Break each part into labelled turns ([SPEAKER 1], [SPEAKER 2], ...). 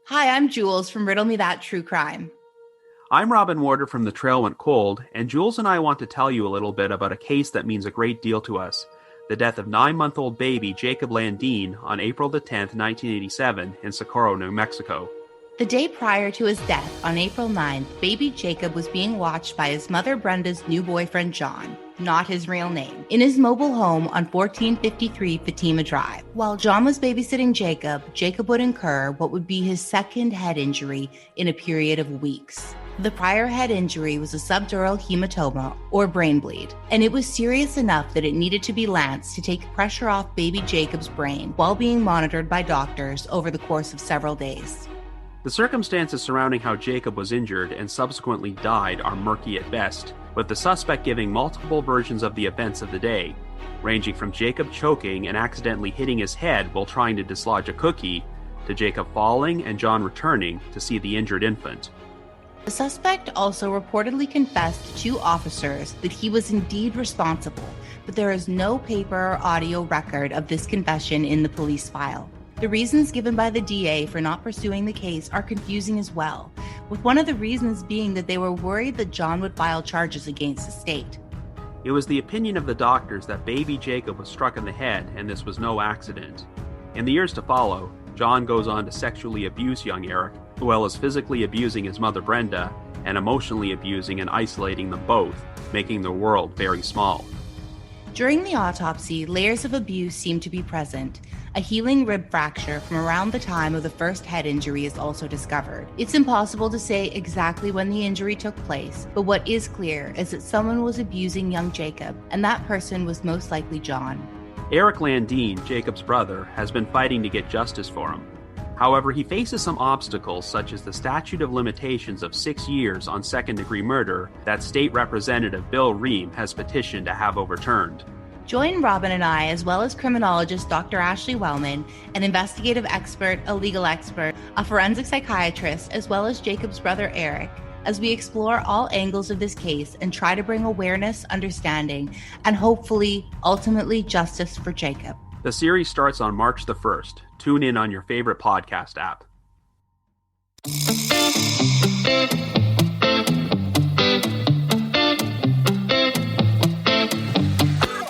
[SPEAKER 1] Hi, I'm Jules from Riddle Me That True Crime.
[SPEAKER 2] I'm Robin Warder from The Trail Went Cold, and Jules and I want to tell you a little bit about a case that means a great deal to us. The death of 9-month-old baby Jacob Landine on April the 10th, 1987 in Socorro, New Mexico.
[SPEAKER 1] The day prior to his death, on April 9th, baby Jacob was being watched by his mother Brenda's new boyfriend John, not his real name, in his mobile home on 1453 Fatima Drive. While John was babysitting Jacob, Jacob would incur what would be his second head injury in a period of weeks. The prior head injury was a subdural hematoma, or brain bleed, and it was serious enough that it needed to be lanced to take pressure off baby Jacob's brain while being monitored by doctors over the course of several days.
[SPEAKER 2] The circumstances surrounding how Jacob was injured and subsequently died are murky at best, with the suspect giving multiple versions of the events of the day, ranging from Jacob choking and accidentally hitting his head while trying to dislodge a cookie, to Jacob falling and John returning to see the injured infant.
[SPEAKER 1] The suspect also reportedly confessed to officers that he was indeed responsible, but there is no paper or audio record of this confession in the police file. The reasons given by the DA for not pursuing the case are confusing as well, with one of the reasons being that they were worried that John would file charges against the state.
[SPEAKER 2] It was the opinion of the doctors that baby Jacob was struck in the head and this was no accident. In the years to follow, John goes on to sexually abuse young Eric, as well as physically abusing his mother Brenda, and emotionally abusing and isolating them both, making their world very small.
[SPEAKER 1] During the autopsy, layers of abuse seem to be present. A healing rib fracture from around the time of the first head injury is also discovered. It's impossible to say exactly when the injury took place, but what is clear is that someone was abusing young Jacob, and that person was most likely John.
[SPEAKER 2] Eric Landine, Jacob's brother, has been fighting to get justice for him. However, he faces some obstacles such as the statute of limitations of 6 years on second-degree murder that State Representative Bill Ream has petitioned to have overturned.
[SPEAKER 1] Join Robin and I, as well as criminologist Dr. Ashley Wellman, an investigative expert, a legal expert, a forensic psychiatrist, as well as Jacob's brother Eric, as we explore all angles of this case and try to bring awareness, understanding, and hopefully, ultimately, justice for Jacob.
[SPEAKER 2] The series starts on March the 1st. Tune in on your favorite podcast app.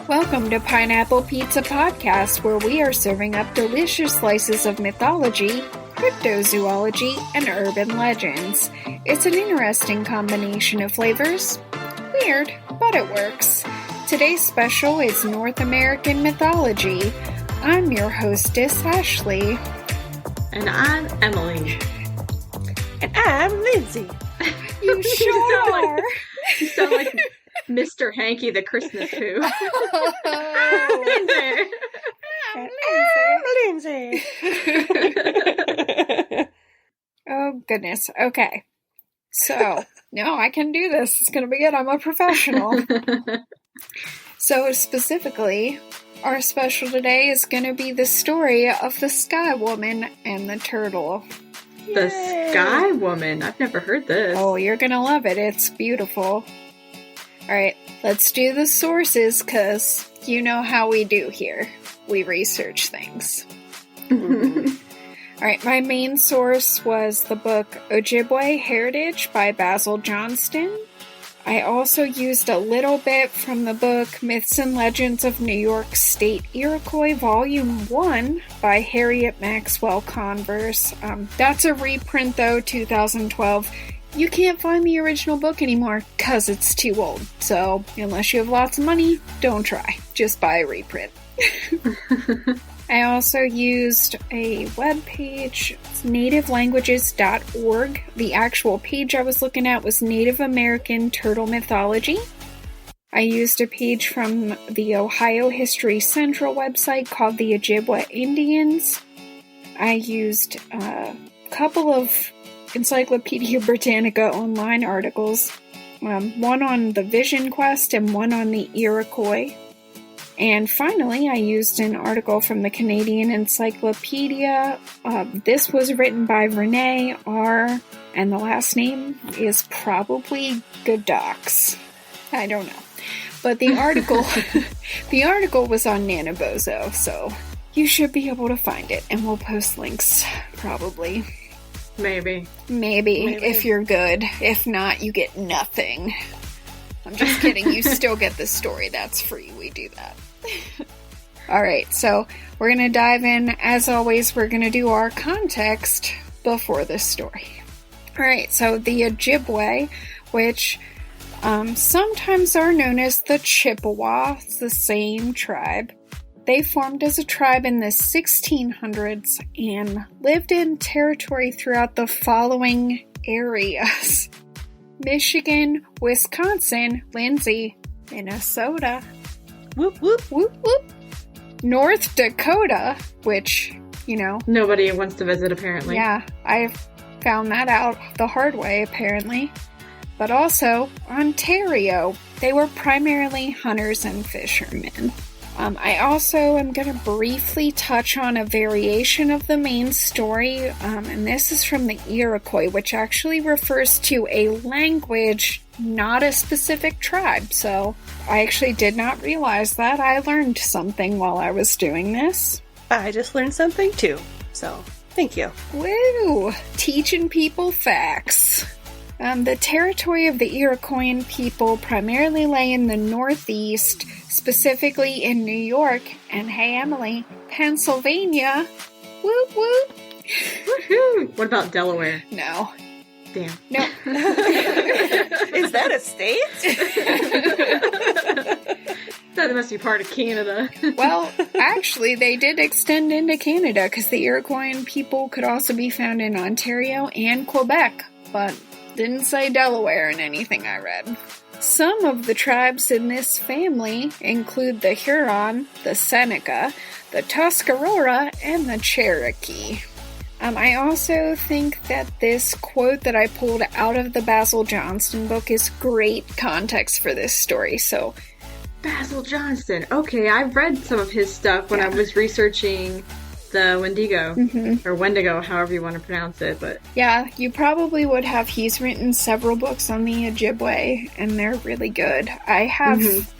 [SPEAKER 3] Welcome to Pineapple Pizza Podcast, where we are serving up delicious slices of mythology, cryptozoology, and urban legends. It's an interesting combination of flavors. Weird, but it works. Today's special is North American mythology. I'm your hostess, Ashley.
[SPEAKER 4] And I'm Emily.
[SPEAKER 5] And I'm Lindsay.
[SPEAKER 3] You sure are.
[SPEAKER 4] You sound like Mr. Hanky the Christmas Who.
[SPEAKER 5] I'm Lindsay.
[SPEAKER 3] Oh, goodness. Okay. So, no, I can do this. It's going to be good. I'm a professional. So, specifically, our special today is going to be the story of the Sky Woman and the Turtle.
[SPEAKER 4] The Sky Woman? I've never heard this.
[SPEAKER 3] Oh, you're going to love it. It's beautiful. Alright, let's do the sources, because you know how we do here. We research things. Alright, my main source was the book Ojibway Heritage by Basil Johnston. I also used a little bit from the book Myths and Legends of New York State Iroquois Volume 1 by Harriet Maxwell Converse. That's a reprint though, 2012. You can't find the original book anymore because it's too old. So, unless you have lots of money, don't try. Just buy a reprint. I also used a web page, it's nativelanguages.org. The actual page I was looking at was Native American Turtle Mythology. I used a page from the Ohio History Central website called the Ojibway Indians. I used a couple of Encyclopedia Britannica online articles, one on the Vision Quest and one on the Iroquois. And finally, I used an article from the Canadian Encyclopedia. This was written by Renee R., and the last name is probably Godox. I don't know. But the article, the article was on Nanobozo, so you should be able to find it, and we'll post links, probably. Maybe, if you're good. If not, you get nothing. I'm just kidding. You still get the story. That's free. We do that. Alright, so we're going to dive in. As always, we're going to do our context before the story. Alright, so the Ojibway, which sometimes are known as the Chippewa, it's the same tribe. They formed as a tribe in the 1600s and lived in territory throughout the following areas: Michigan, Wisconsin, Lindsay, Minnesota,
[SPEAKER 5] Whoop, whoop.
[SPEAKER 3] whoop whoop, North Dakota, which,
[SPEAKER 4] Nobody wants to visit, apparently.
[SPEAKER 3] yeah, I found that out the hard way, apparently. But also Ontario. They were primarily hunters and fishermen. I also am going to briefly touch on a variation of the main story, and this is from the Iroquois, which actually refers to a language, not a specific tribe. So I actually did not realize that. I learned something while I was doing this.
[SPEAKER 5] I just learned something too. So, thank you.
[SPEAKER 3] Woo! Teaching people facts. The territory of the Iroquois people primarily lay in the Northeast, specifically in New York and, hey Emily, Pennsylvania. Whoop whoop!
[SPEAKER 4] Woohoo! What about Delaware?
[SPEAKER 3] No.
[SPEAKER 4] Damn.
[SPEAKER 3] No.
[SPEAKER 5] Is that a state?
[SPEAKER 4] That must be part of Canada.
[SPEAKER 3] Well, actually, they did extend into Canada, because the Iroquois people could also be found in Ontario and Quebec, but didn't say Delaware in anything I read. Some of the tribes in this family include the Huron, the Seneca, the Tuscarora, and the Cherokee. I also think that this quote that I pulled out of the Basil Johnston book is great context for this story, so...
[SPEAKER 4] Basil Johnston. Okay, I've read some of his stuff when I was researching the Wendigo, or Wendigo, however you want to pronounce it, but...
[SPEAKER 3] Yeah, you probably would have. He's written several books on the Ojibway, and they're really good. I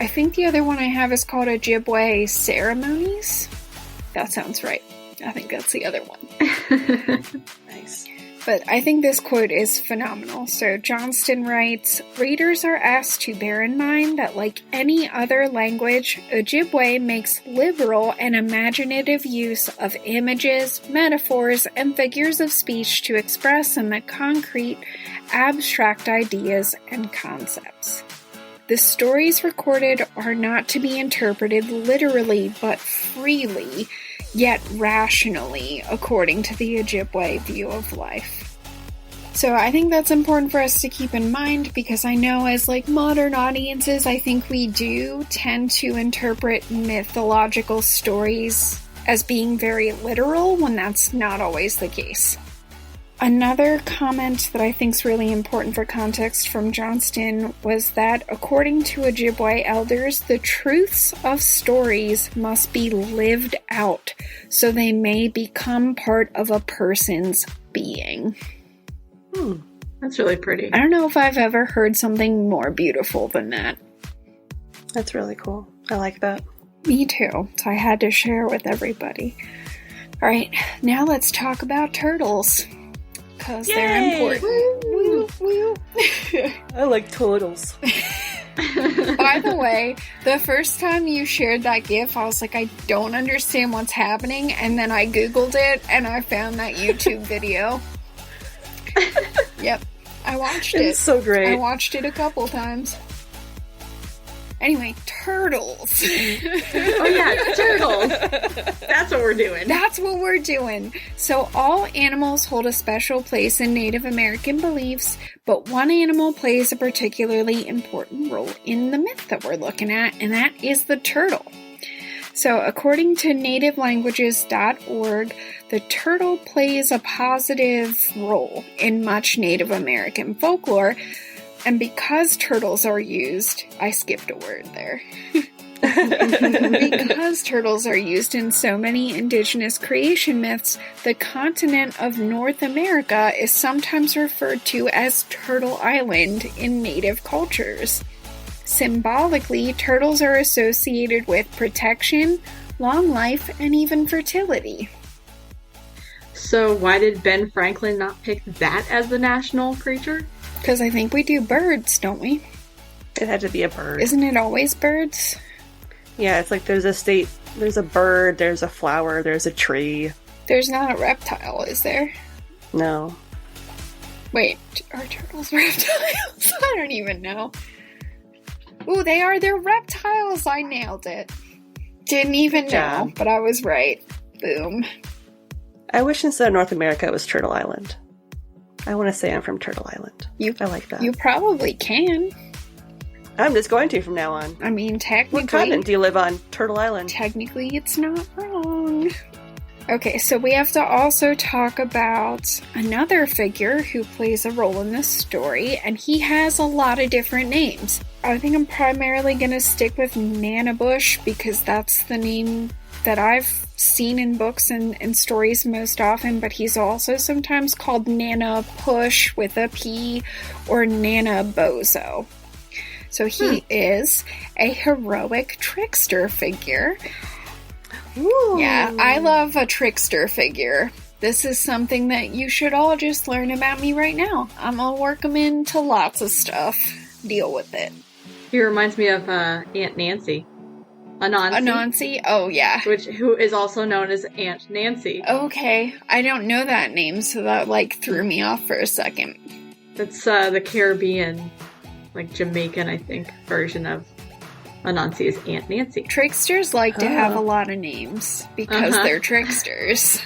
[SPEAKER 3] think the other one I have is called Ojibway Ceremonies. That sounds right. I think that's the other one.
[SPEAKER 5] Nice.
[SPEAKER 3] But I think this quote is phenomenal. So Johnston writes, "Readers are asked to bear in mind that like any other language, Ojibway makes liberal and imaginative use of images, metaphors, and figures of speech to express in the concrete, abstract ideas and concepts. The stories recorded are not to be interpreted literally but freely, yet rationally, according to the Ojibway view of life." So I think that's important for us to keep in mind, because I know as modern audiences, I think we do tend to interpret mythological stories as being very literal when that's not always the case. Another comment that I think is really important for context from Johnston was that, according to Ojibway elders, the truths of stories must be lived out so they may become part of a person's being.
[SPEAKER 4] That's really pretty.
[SPEAKER 3] I don't know if I've ever heard something more beautiful than that.
[SPEAKER 5] That's really cool. I like that.
[SPEAKER 3] Me too, so I had to share with everybody. Alright, now let's talk about turtles. Because they're important. Woo, woo.
[SPEAKER 5] I like turtles.
[SPEAKER 3] By the way, the first time you shared that GIF, I was like, I don't understand what's happening. And then I Googled it and I found that YouTube video. Yep, I watched it.
[SPEAKER 5] It's so great.
[SPEAKER 3] I watched it a couple times. Anyway, turtles.
[SPEAKER 4] Oh yeah, turtles. That's what we're doing.
[SPEAKER 3] That's what we're doing. So all animals hold a special place in Native American beliefs, but one animal plays a particularly important role in the myth that we're looking at, and that is the turtle. So according to nativelanguages.org, the turtle plays a positive role in much Native American folklore. And because turtles are used, I skipped a word there. Because turtles are used in so many indigenous creation myths, the continent of North America is sometimes referred to as Turtle Island in native cultures. Symbolically, turtles are associated with protection, long life, and even fertility.
[SPEAKER 4] So why did Ben Franklin not pick that as the national creature?
[SPEAKER 3] Because I think we do birds, don't we?
[SPEAKER 5] It had to be a bird.
[SPEAKER 3] Isn't it always birds?
[SPEAKER 5] Yeah, it's like there's a bird, there's a flower, there's a tree.
[SPEAKER 3] There's not a reptile, is there?
[SPEAKER 5] No.
[SPEAKER 3] Wait, are turtles reptiles? I don't even know. Ooh, they are. They're reptiles. I nailed it. Didn't even know, but I was right. Boom.
[SPEAKER 5] I wish instead of North America it was Turtle Island. I want to say I'm from Turtle Island. I like that.
[SPEAKER 3] You probably can.
[SPEAKER 5] I'm just going to from now on.
[SPEAKER 3] I mean, technically...
[SPEAKER 5] What continent do you live on? Turtle Island.
[SPEAKER 3] Technically, it's not wrong. Okay, so we have to also talk about another figure who plays a role in this story, and he has a lot of different names. I think I'm primarily going to stick with Nana Bush because that's the name that I've seen in books and stories most often, but he's also sometimes called Nana Push with a P or Nana Bozo. So he is a heroic trickster figure.
[SPEAKER 5] Ooh.
[SPEAKER 3] Yeah, I love a trickster figure. This is something that you should all just learn about me right now. I'm gonna work them into lots of stuff. Deal with it.
[SPEAKER 4] He reminds me of Aunt Nancy. Anansi.
[SPEAKER 3] Anansi? Oh, yeah.
[SPEAKER 4] Who is also known as Aunt Nancy.
[SPEAKER 3] Okay, I don't know that name, so that, threw me off for a second.
[SPEAKER 4] That's the Caribbean, Jamaican, I think, version of Anansi is Aunt Nancy.
[SPEAKER 3] Tricksters like to have a lot of names because they're tricksters.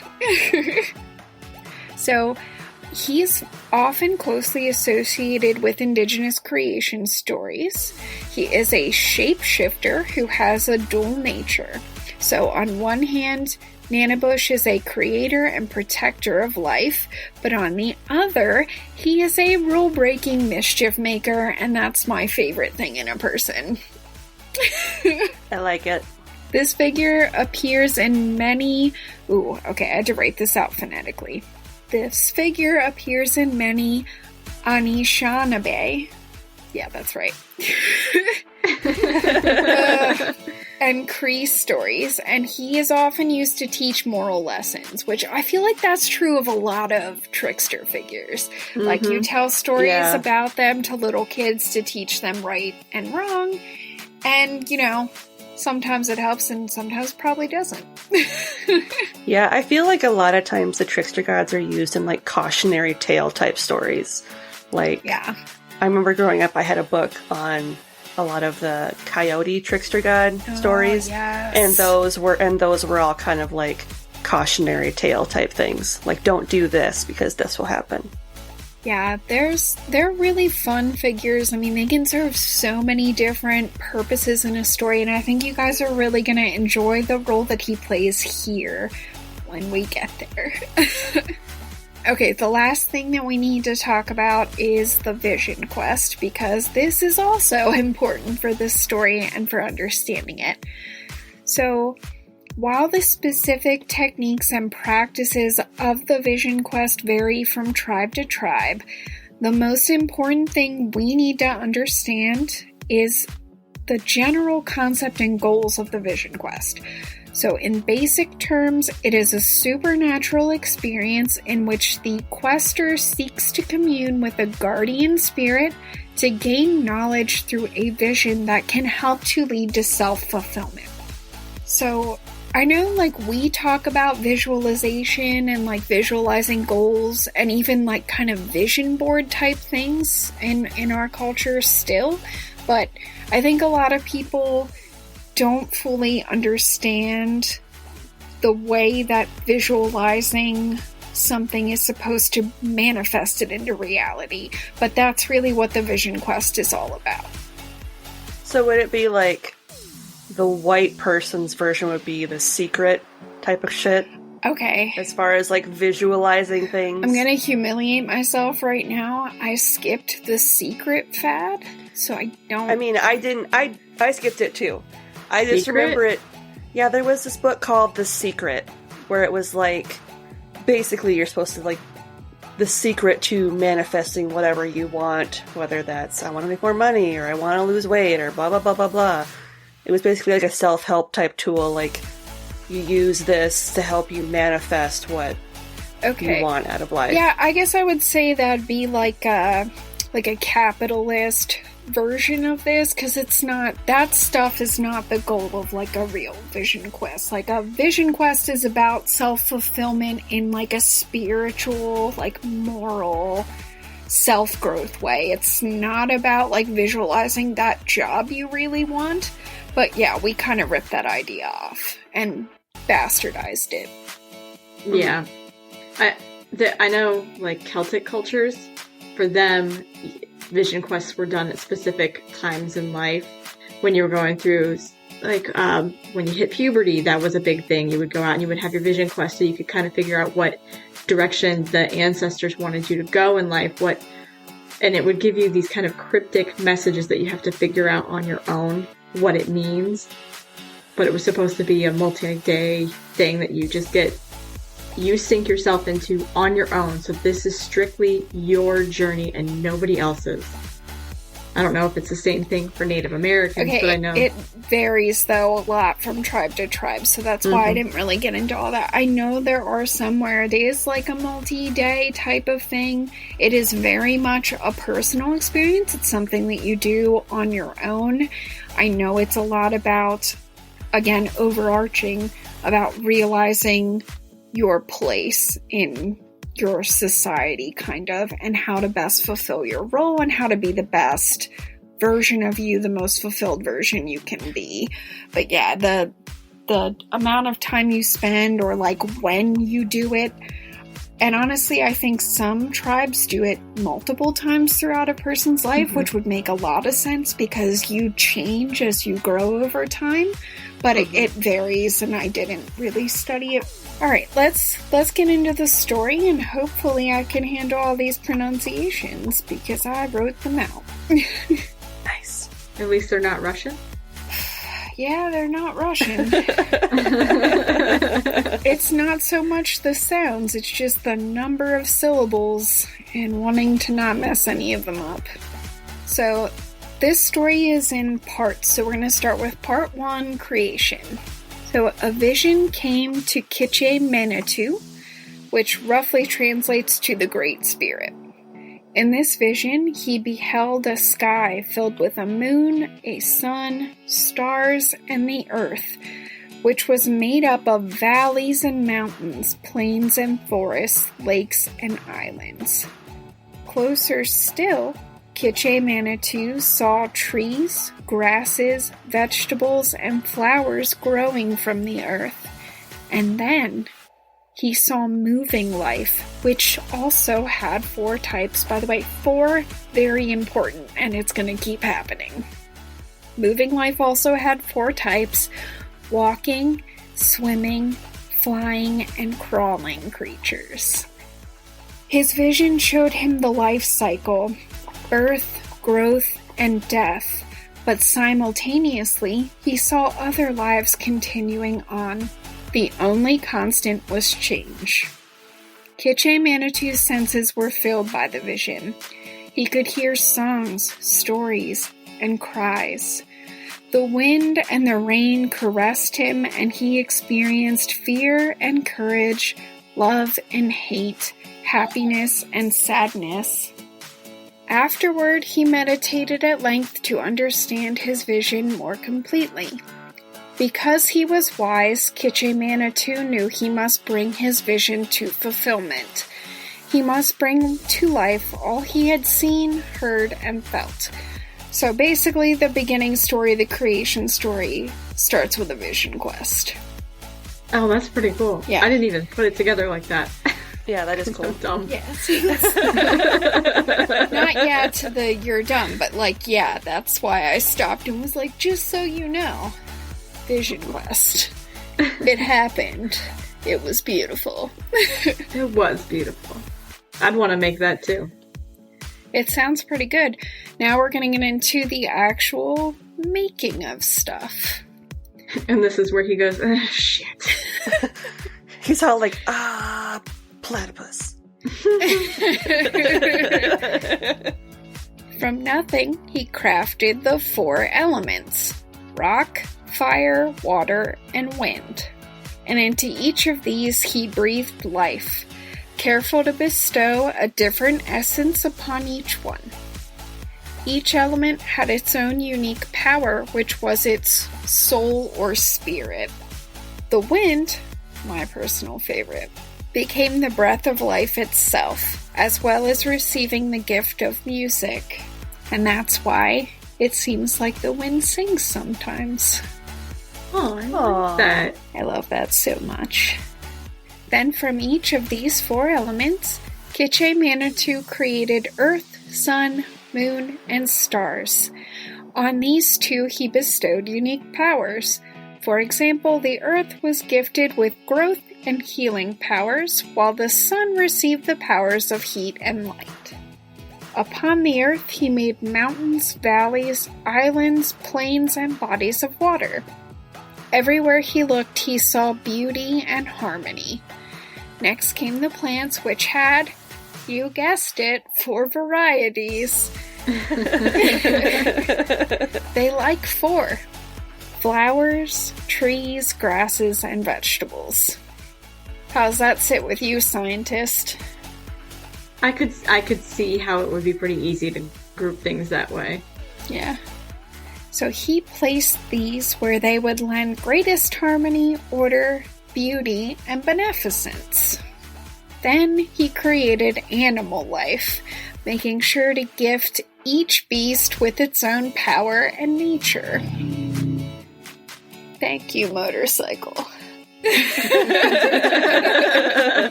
[SPEAKER 3] So, he's often closely associated with indigenous creation stories. He is a shapeshifter who has a dual nature. So, on one hand, Nana Bush is a creator and protector of life, but on the other, he is a rule-breaking mischief maker, and that's my favorite thing in a person.
[SPEAKER 5] I like it.
[SPEAKER 3] This figure appears in many... Ooh, okay, I had to write this out phonetically. This figure appears in many Anishinaabe. Yeah, that's right. And Cree stories, and he is often used to teach moral lessons, which I feel like that's true of a lot of trickster figures. Mm-hmm. You tell stories about them to little kids to teach them right and wrong, and, sometimes it helps and sometimes probably doesn't.
[SPEAKER 5] Yeah, I feel like a lot of times the trickster gods are used in, cautionary tale type stories. I remember growing up, I had a book on a lot of the coyote trickster god stories,
[SPEAKER 3] yes.
[SPEAKER 5] and those were all kind of cautionary tale type things. Don't do this because this will happen.
[SPEAKER 3] Yeah, they're really fun figures. I mean, they can serve so many different purposes in a story, and I think you guys are really going to enjoy the role that he plays here when we get there. Okay, the last thing that we need to talk about is the Vision Quest, because this is also important for this story and for understanding it. So, while the specific techniques and practices of the Vision Quest vary from tribe to tribe, the most important thing we need to understand is the general concept and goals of the Vision Quest. So in basic terms, it is a supernatural experience in which the quester seeks to commune with a guardian spirit to gain knowledge through a vision that can help to lead to self-fulfillment. So I know we talk about visualization and visualizing goals and even kind of vision board type things in our culture still, but I think a lot of people don't fully understand the way that visualizing something is supposed to manifest it into reality, but that's really what the Vision Quest is all about.
[SPEAKER 5] So would it be the white person's version would be the secret type of shit?
[SPEAKER 3] Okay.
[SPEAKER 5] As far as visualizing things?
[SPEAKER 3] I'm gonna humiliate myself right now. I skipped the secret fad, so I don't...
[SPEAKER 5] I mean, I skipped it too. I just remember it. Yeah, there was this book called The Secret, where it was basically you're supposed to the secret to manifesting whatever you want, whether that's I want to make more money or I want to lose weight or blah blah blah blah blah. It was basically a self-help type tool, you use this to help you manifest
[SPEAKER 3] Okay.
[SPEAKER 5] you want out of life.
[SPEAKER 3] Yeah, I guess I would say that'd be like a capitalist version of this, because it's not, that stuff is not the goal of like a real vision quest. Like a vision quest is about self-fulfillment in like a spiritual, like moral, self-growth way. It's not about like visualizing that job you really want. But yeah, we kind of ripped that idea off and bastardized it.
[SPEAKER 4] Yeah. I know, like, Celtic cultures, for them, vision quests were done at specific times in life. When you were going through, like, when you hit puberty, that was a big thing. You would go out and you would have your vision quest so you could kind of figure out what direction the ancestors wanted you to go in life, and it would give you these kind of cryptic messages that you have to figure out on your own what it means. But it was supposed to be a multi-day thing that you sink yourself into on your own. So this is strictly your journey and nobody else's. I don't know if it's the same thing for Native Americans, but I know
[SPEAKER 3] it varies though a lot from tribe to tribe, so that's why I didn't really get into all that. I know there are some where it is like a multi-day type of thing. It is very much a personal experience. It's something that you do on your own. I know it's a lot about, again, overarching, about realizing your place in your society, kind of, and how to best fulfill your role and how to be the best version of you, the most fulfilled version you can be. But yeah, the amount of time you spend, or like when you do it, and honestly, I think some tribes do it multiple times throughout a person's life, which would make a lot of sense because you change as you grow over time. But it varies, and I didn't really study it. Alright, let's get into the story, and hopefully I can handle all these pronunciations, because I wrote them out.
[SPEAKER 5] Nice.
[SPEAKER 4] at least they're not Russian.
[SPEAKER 3] Yeah, they're not Russian. It's not so much the sounds, it's just the number of syllables and wanting to not mess any of them up. So, this story is in parts, so we're going to start with part 1, creation. So, a vision came to Kiche-Manitou, which roughly translates to the Great Spirit. In this vision, he beheld a sky filled with a moon, a sun, stars, and the earth, which was made up of valleys and mountains, plains and forests, lakes and islands. Closer still, Kiche-Manitou saw trees, grasses, vegetables, and flowers growing from the earth. And then he saw moving life, which also had 4 types. By the way, 4, very important, and it's going to keep happening. Moving life also had 4 types: walking, swimming, flying, and crawling creatures. His vision showed him the life cycle: birth, growth, and death, but simultaneously, he saw other lives continuing on. The only constant was change. Kiche-Manitou's senses were filled by the vision. He could hear songs, stories, and cries. The wind and the rain caressed him, and he experienced fear and courage, love and hate, happiness and sadness. Afterward, he meditated at length to understand his vision more completely. Because he was wise, Kiche-Manitou knew he must bring his vision to fulfillment. He must bring to life all he had seen, heard, and felt. So basically, the beginning story, the creation story, starts with a vision quest.
[SPEAKER 4] Oh, that's pretty cool.
[SPEAKER 3] Yeah.
[SPEAKER 4] I didn't even put it together like that.
[SPEAKER 5] Yeah, that is cool.
[SPEAKER 4] So dumb.
[SPEAKER 3] Yeah, see, not yet to the you're dumb, but like, yeah, that's why I stopped and was like, just so you know. Vision quest. It happened. It was beautiful.
[SPEAKER 4] It was beautiful. I'd want to make that too.
[SPEAKER 3] It sounds pretty good. Now we're going to get into the actual making of stuff.
[SPEAKER 4] And this is where he goes, shit.
[SPEAKER 5] He's all like, platypus.
[SPEAKER 3] From nothing, he crafted the 4 elements: rock, fire, water, and wind. And into each of these he breathed life. careful to bestow a different essence upon each one. Each element had its own unique power, which was its soul or spirit. The wind, my personal favorite, became the breath of life itself, as well as receiving the gift of music. And that's why it seems like the wind sings sometimes.
[SPEAKER 4] Oh, I love that.
[SPEAKER 3] I love that so much. Then from each of these 4 elements, Kiche Manitou created earth, sun, moon, and stars. On these 2 he bestowed unique powers. For example, the earth was gifted with growth and healing powers, while the sun received the powers of heat and light. Upon the earth he made mountains, valleys, islands, plains, and bodies of water. Everywhere he looked he saw beauty and harmony. Next came the plants, which had, you guessed it, 4 varieties. They like 4. Flowers, trees, grasses, and vegetables. How's that sit with you, scientist?
[SPEAKER 4] I could see how it would be pretty easy to group things that way.
[SPEAKER 3] Yeah. So he placed these where they would lend greatest harmony, order, beauty, and beneficence. Then he created animal life, making sure to gift each beast with its own power and nature. Thank you, motorcycle.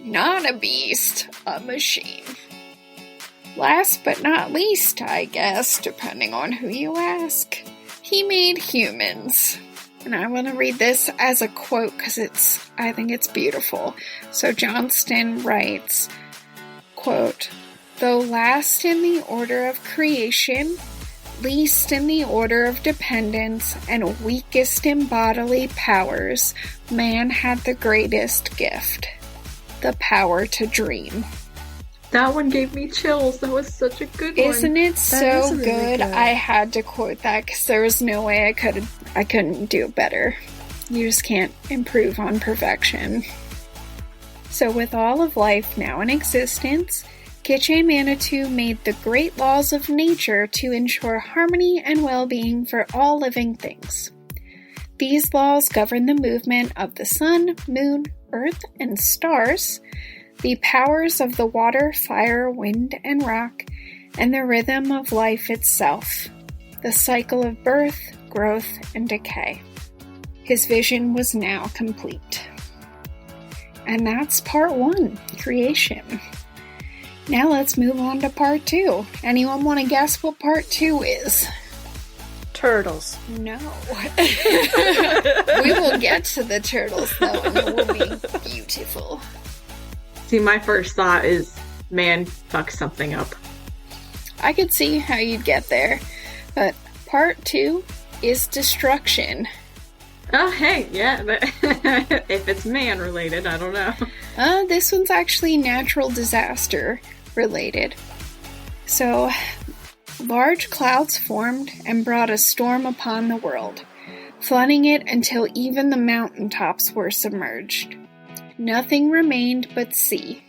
[SPEAKER 3] Not a beast, a machine. Last but not least, I guess, depending on who you ask, he made humans. And I want to read this as a quote because I think it's beautiful. So Johnston writes, quote, "Though last in the order of creation, least in the order of dependence, and weakest in bodily powers, man had the greatest gift, the power to dream."
[SPEAKER 4] That one gave me chills. That was such a good one.
[SPEAKER 3] Isn't it so
[SPEAKER 5] really
[SPEAKER 3] good?
[SPEAKER 5] good.
[SPEAKER 3] I had to quote that because there was no way I couldn't do it better. You just can't improve on perfection. So with all of life now in existence, Kiche Manitou made the great laws of nature to ensure harmony and well-being for all living things. These laws govern the movement of the sun, moon, earth, and stars, the powers of the water, fire, wind, and rock, and the rhythm of life itself, the cycle of birth, growth, and decay. His vision was now complete. And that's part 1, creation. Now let's move on to part 2. Anyone want to guess what part 2 is?
[SPEAKER 5] Turtles.
[SPEAKER 3] No. We will get to the turtles, though, and it will be beautiful.
[SPEAKER 4] See, my first thought is, man fucked something up.
[SPEAKER 3] I could see how you'd get there, but part 2 is destruction.
[SPEAKER 4] Oh, hey, yeah, but if it's man related, I don't know.
[SPEAKER 3] This one's actually natural disaster related. So, large clouds formed and brought a storm upon the world, flooding it until even the mountaintops were submerged. Nothing remained but sea.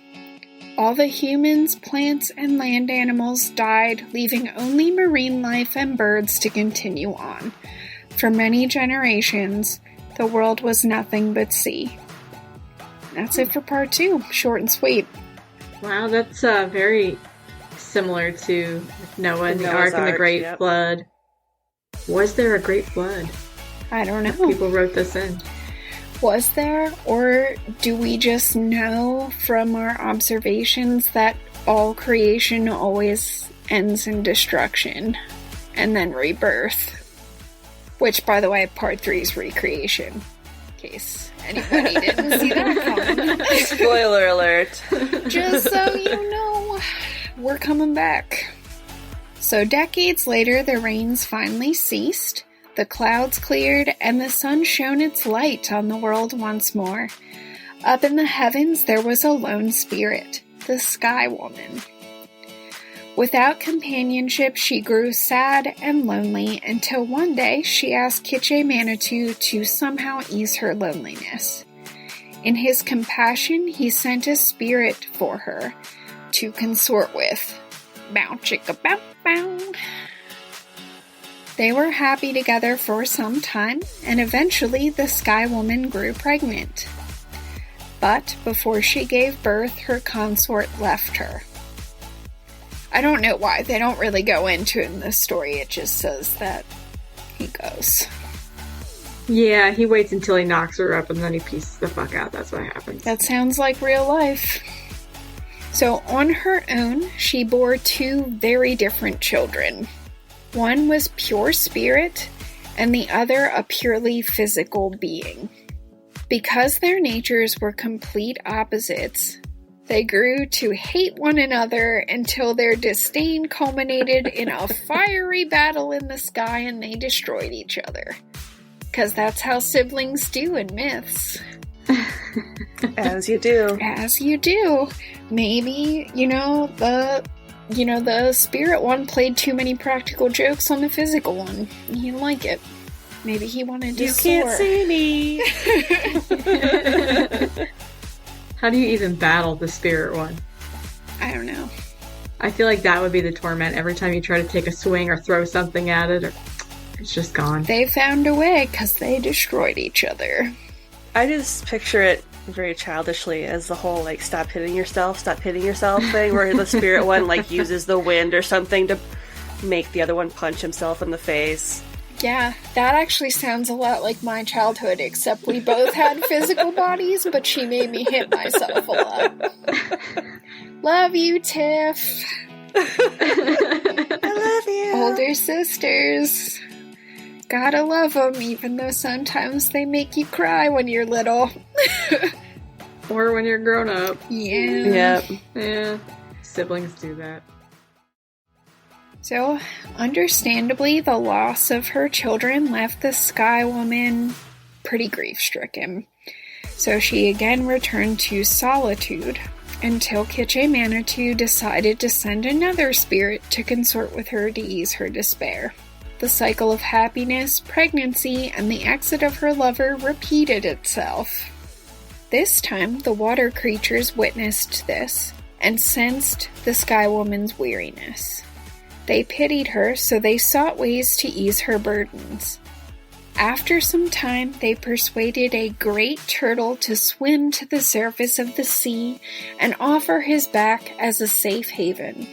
[SPEAKER 3] All the humans, plants, and land animals died, leaving only marine life and birds to continue on. For many generations, the world was nothing but sea. That's it for part 2. Short and sweet.
[SPEAKER 4] Wow, that's very similar to Noah and the Ark and the Great Flood. Was there a Great Flood?
[SPEAKER 3] I don't know.
[SPEAKER 4] People wrote this in.
[SPEAKER 3] Was there? Or do we just know from our observations that all creation always ends in destruction and then rebirth? Which, by the way, part 3 is recreation. In case anybody didn't see that coming.
[SPEAKER 5] Spoiler alert.
[SPEAKER 3] Just so you know, we're coming back. So decades later, the rains finally ceased, the clouds cleared, and the sun shone its light on the world once more. Up in the heavens, there was a lone spirit, the Sky Woman. Without companionship, she grew sad and lonely until one day she asked Kiche Manitou to somehow ease her loneliness. In his compassion, he sent a spirit for her to consort with. Bow chicka bow bow. They were happy together for some time, and eventually the Sky Woman grew pregnant. But before she gave birth, her consort left her. I don't know why. They don't really go into it in this story. It just says that he goes.
[SPEAKER 4] Yeah, he waits until he knocks her up and then he pieces the fuck out. That's what happens.
[SPEAKER 3] That sounds like real life. So on her own, she bore 2 very different children. One was pure spirit, and the other a purely physical being. Because their natures were complete opposites, they grew to hate one another until their disdain culminated in a fiery battle in the sky and they destroyed each other. Because that's how siblings do in myths.
[SPEAKER 5] As you do.
[SPEAKER 3] As you do. Maybe, the spirit one played too many practical jokes on the physical one. He didn't like it. Maybe he wanted to soar.
[SPEAKER 5] You can't see me!
[SPEAKER 4] How do you even battle the spirit one?
[SPEAKER 3] I don't know.
[SPEAKER 4] I feel like that would be the torment every time you try to take a swing or throw something at it, or it's just gone.
[SPEAKER 3] They found a way because they destroyed each other.
[SPEAKER 5] I just picture it very childishly as the whole, stop hitting yourself thing, where the spirit one, uses the wind or something to make the other one punch himself in the face.
[SPEAKER 3] Yeah, that actually sounds a lot like my childhood, except we both had physical bodies, but she made me hit myself a lot. Love you, Tiff.
[SPEAKER 5] I love you.
[SPEAKER 3] Older sisters. Gotta love them, even though sometimes they make you cry when you're little.
[SPEAKER 4] Or when you're grown up.
[SPEAKER 3] Yeah.
[SPEAKER 5] Yep.
[SPEAKER 4] Yeah. Siblings do that.
[SPEAKER 3] So, understandably, the loss of her children left the Sky Woman pretty grief-stricken. So she again returned to solitude until Kitche Manitou decided to send another spirit to consort with her to ease her despair. The cycle of happiness, pregnancy, and the exit of her lover repeated itself. This time, the water creatures witnessed this and sensed the Sky Woman's weariness. They pitied her, so they sought ways to ease her burdens. After some time, they persuaded a great turtle to swim to the surface of the sea and offer his back as a safe haven.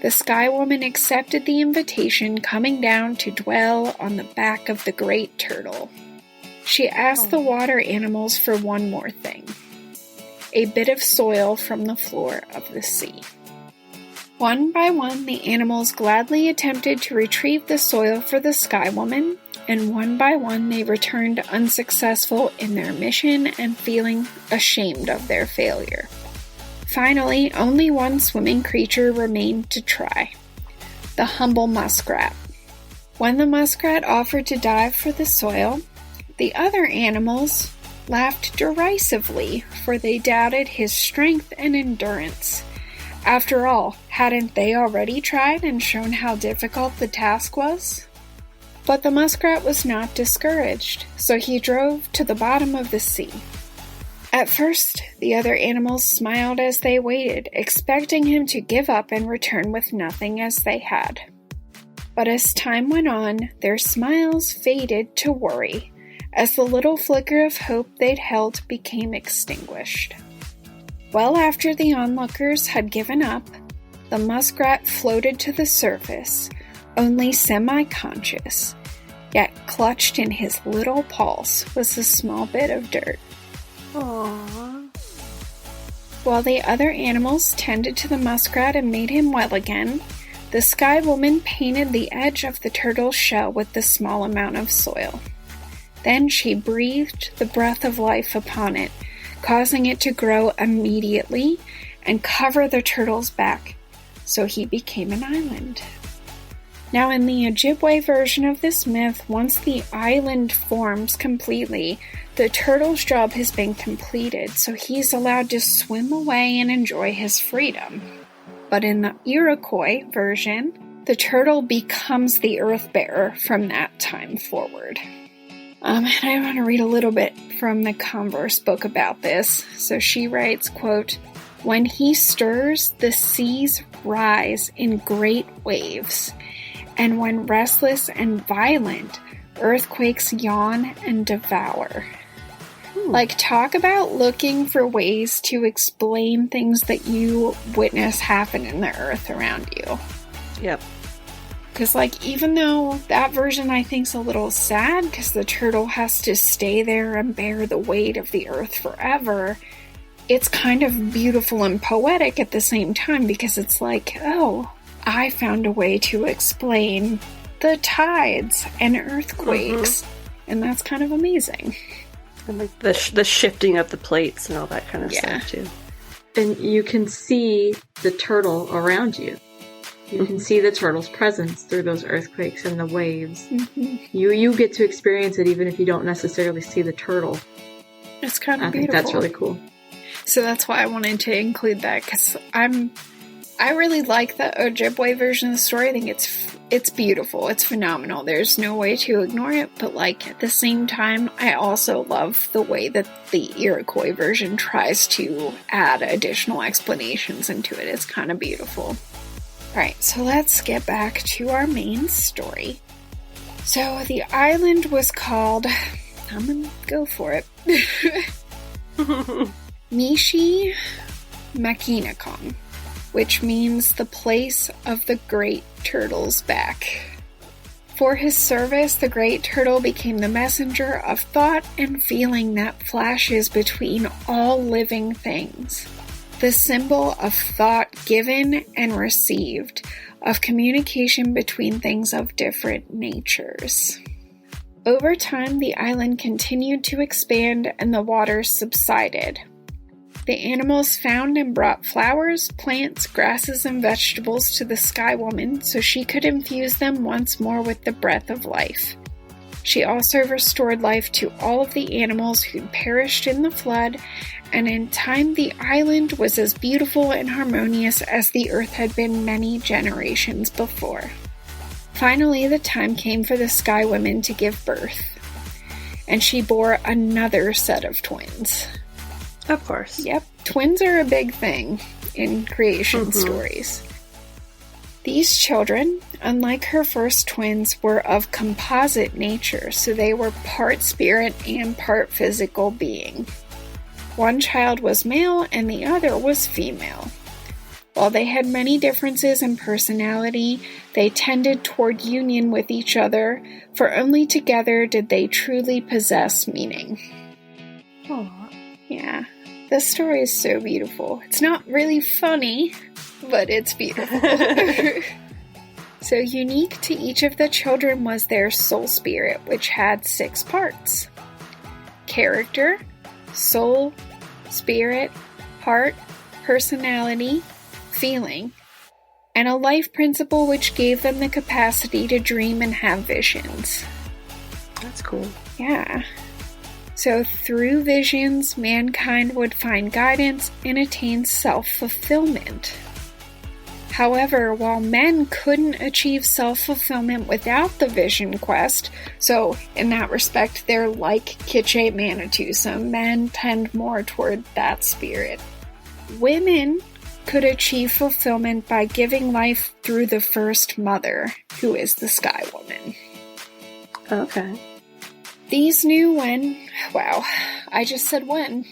[SPEAKER 3] The Sky Woman accepted the invitation, coming down to dwell on the back of the great turtle. She asked the water animals for one more thing: a bit of soil from the floor of the sea. One by one, the animals gladly attempted to retrieve the soil for the Sky Woman, and one by one they returned unsuccessful in their mission and feeling ashamed of their failure. Finally, only one swimming creature remained to try: the humble muskrat. When the muskrat offered to dive for the soil, the other animals laughed derisively, for they doubted his strength and endurance. After all, hadn't they already tried and shown how difficult the task was? But the muskrat was not discouraged, so he drove to the bottom of the sea. At first, the other animals smiled as they waited, expecting him to give up and return with nothing as they had. But as time went on, their smiles faded to worry, as the little flicker of hope they'd held became extinguished. Well after the onlookers had given up, the muskrat floated to the surface, only semi-conscious, yet clutched in his little paws was a small bit of dirt.
[SPEAKER 5] Aww.
[SPEAKER 3] While the other animals tended to the muskrat and made him well again, the Sky Woman painted the edge of the turtle's shell with the small amount of soil. Then she breathed the breath of life upon it, causing it to grow immediately and cover the turtle's back, so he became an island. Now, in the Ojibway version of this myth, once the island forms completely, the turtle's job has been completed, so he's allowed to swim away and enjoy his freedom. But in the Iroquois version, the turtle becomes the earth bearer from that time forward. And I want to read a little bit from the Converse book about this. So she writes, quote, "When he stirs, the seas rise in great waves, and when restless and violent, earthquakes yawn and devour." Like, talk about looking for ways to explain things that you witness happen in the earth around you.
[SPEAKER 5] Yep.
[SPEAKER 3] Because, like, even though that version I think is a little sad because the turtle has to stay there and bear the weight of the earth forever, it's kind of beautiful and poetic at the same time because it's like, oh, I found a way to explain the tides and earthquakes. And that's kind of amazing.
[SPEAKER 5] And like the shifting of the plates and all that kind of stuff, too.
[SPEAKER 4] And you can see the turtle around you. You can see the turtle's presence through those earthquakes and the waves. You get to experience it even if you don't necessarily see the turtle.
[SPEAKER 3] It's kind of
[SPEAKER 4] beautiful. I think that's really cool.
[SPEAKER 3] So that's why I wanted to include that, because I really like the Ojibway version of the story. I think it's beautiful. It's phenomenal. There's no way to ignore it, but like at the same time, I also love the way that the Iroquois version tries to add additional explanations into it. It's kind of beautiful. Alright, so let's get back to our main story. So the island was called, I'm gonna go for it, Michi Makinakon, which means the place of the great turtle's back. For his service, the great turtle became the messenger of thought and feeling that flashes between all living things. The symbol of thought given and received, of communication between things of different natures. Over time, the island continued to expand and the waters subsided. The animals found and brought flowers, plants, grasses, and vegetables to the Sky Woman so she could infuse them once more with the breath of life. She also restored life to all of the animals who'd perished in the flood, and in time the island was as beautiful and harmonious as the earth had been many generations before. Finally, the time came for the Sky Woman to give birth, and she bore another set of twins.
[SPEAKER 5] Of course.
[SPEAKER 3] Yep, twins are a big thing in creation stories. These children, unlike her first twins, were of composite nature, so they were part spirit and part physical being. One child was male and the other was female. While they had many differences in personality, they tended toward union with each other, for only together did they truly possess meaning.
[SPEAKER 5] Aww.
[SPEAKER 3] Yeah, this story is so beautiful. It's not really funny, but it's beautiful. So unique to each of the children was their soul spirit, which had 6 parts. Character, soul, spirit, heart, personality, feeling, and a life principle which gave them the capacity to dream and have visions.
[SPEAKER 5] That's cool.
[SPEAKER 3] Yeah. So through visions, mankind would find guidance and attain self-fulfillment. However, while men couldn't achieve self-fulfillment without the vision quest, so in that respect, they're like Kitche Manitou, so men tend more toward that spirit. Women could achieve fulfillment by giving life through the first mother, who is the Sky Woman.
[SPEAKER 5] Okay.
[SPEAKER 3] These knew when... Wow, I just said when.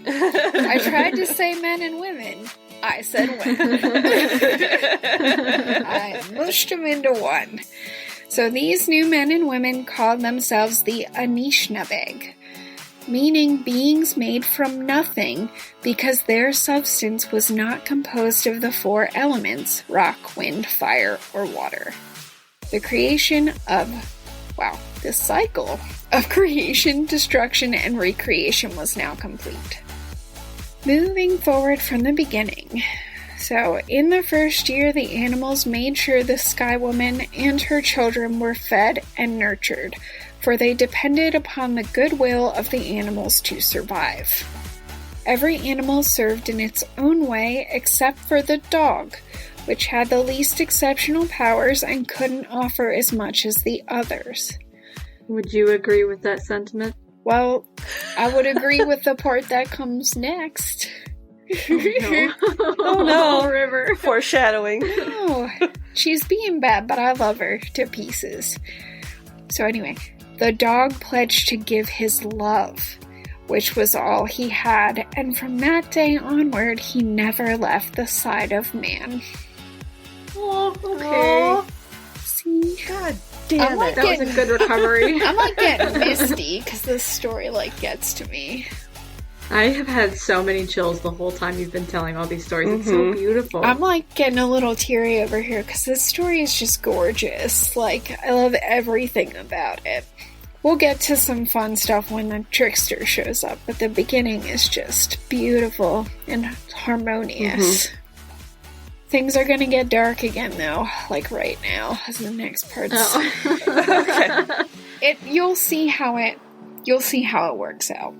[SPEAKER 3] I tried to say men and women. I said when. I mushed them into one. So these new men and women called themselves the Anishinabeg, meaning beings made from nothing because their substance was not composed of the 4 elements, rock, wind, fire, or water. The creation of... Wow, this cycle of creation, destruction, and recreation was now complete. Moving forward from the beginning. So, in the first year, the animals made sure the Sky Woman and her children were fed and nurtured, for they depended upon the goodwill of the animals to survive. Every animal served in its own way except for the dog, which had the least exceptional powers and couldn't offer as much as the others.
[SPEAKER 4] Would you agree with that sentiment?
[SPEAKER 3] Well, I would agree with the part that comes next.
[SPEAKER 5] Oh no,
[SPEAKER 4] River.
[SPEAKER 5] Foreshadowing.
[SPEAKER 3] Oh, she's being bad, but I love her to pieces. So anyway, the dog pledged to give his love, which was all he had, and from that day onward, he never left the side of man.
[SPEAKER 4] Oh, okay.
[SPEAKER 5] Aww.
[SPEAKER 3] See?
[SPEAKER 5] God damn it.
[SPEAKER 4] That was a good recovery.
[SPEAKER 3] I'm like getting misty because this story like gets to me.
[SPEAKER 4] I have had so many chills the whole time you've been telling all these stories. It's so beautiful.
[SPEAKER 3] I'm like getting a little teary over here because this story is just gorgeous. Like, I love everything about it. We'll get to some fun stuff when the trickster shows up, but the beginning is just beautiful and harmonious. Things are gonna get dark again though, like right now, as the next part's...
[SPEAKER 5] Okay.
[SPEAKER 3] You'll see how it works out.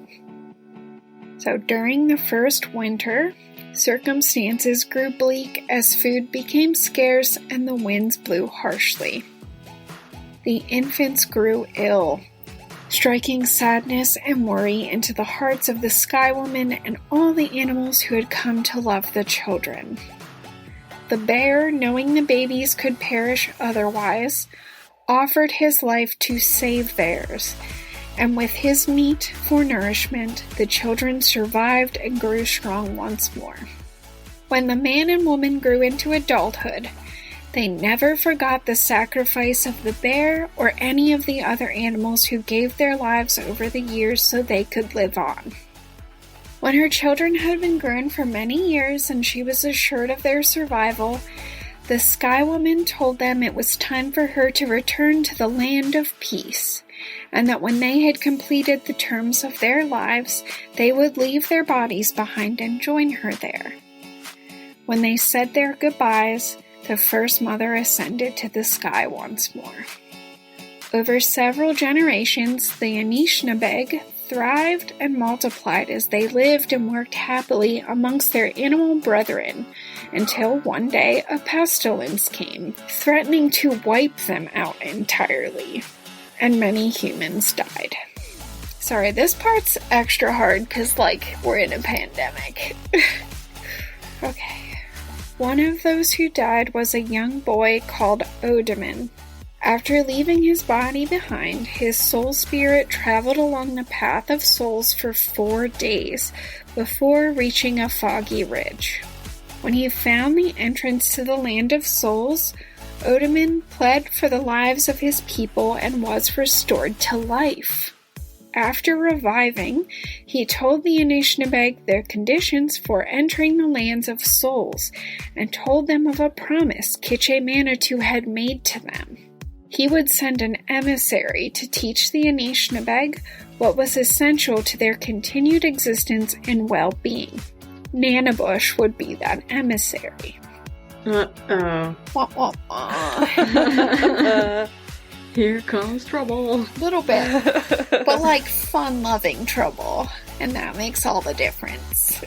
[SPEAKER 3] So during the first winter, circumstances grew bleak as food became scarce and the winds blew harshly. The infants grew ill, striking sadness and worry into the hearts of the Sky Woman and all the animals who had come to love the children. The bear, knowing the babies could perish otherwise, offered his life to save theirs, and with his meat for nourishment, the children survived and grew strong once more. When the man and woman grew into adulthood, they never forgot the sacrifice of the bear or any of the other animals who gave their lives over the years so they could live on. When her children had been grown for many years and she was assured of their survival, the Sky Woman told them it was time for her to return to the land of peace, and that when they had completed the terms of their lives, they would leave their bodies behind and join her there. When they said their goodbyes, the first mother ascended to the sky once more. Over several generations, the Anishinabeg thrived and multiplied as they lived and worked happily amongst their animal brethren, until one day a pestilence came, threatening to wipe them out entirely, and many humans died. Sorry, this part's extra hard because, like, we're in a pandemic. Okay. One of those who died was a young boy called Odaman. After leaving his body behind, his soul spirit traveled along the path of souls for 4 days before reaching a foggy ridge. When he found the entrance to the land of souls, Odaman pled for the lives of his people and was restored to life. After reviving, he told the Anishinabeg their conditions for entering the lands of souls and told them of a promise Kitche Manitou had made to them. He would send an emissary to teach the Anishinabeg what was essential to their continued existence and well-being. Nanabush would be that emissary.
[SPEAKER 4] Uh-oh.
[SPEAKER 3] Wah, wah, wah.
[SPEAKER 4] Here comes trouble.
[SPEAKER 3] Little bit, but like fun-loving trouble, and that makes all the difference.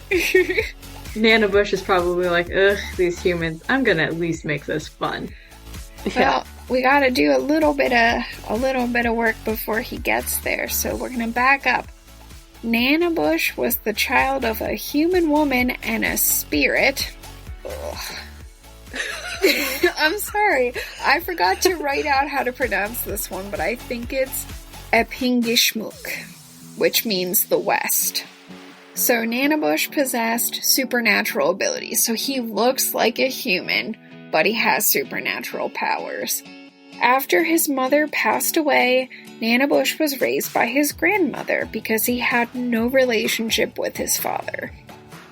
[SPEAKER 4] Nana Bush is probably like, ugh, these humans, I'm gonna at least make this fun.
[SPEAKER 3] Well, we gotta do a little bit of work before he gets there, so we're gonna back up. Nana Bush was the child of a human woman and a spirit. Ugh. I'm sorry, I forgot to write out how to pronounce this one, but I think it's Epingishmuk, which means the West. So Nanabush possessed supernatural abilities, so he looks like a human, but he has supernatural powers. After his mother passed away, Nanabush was raised by his grandmother because he had no relationship with his father.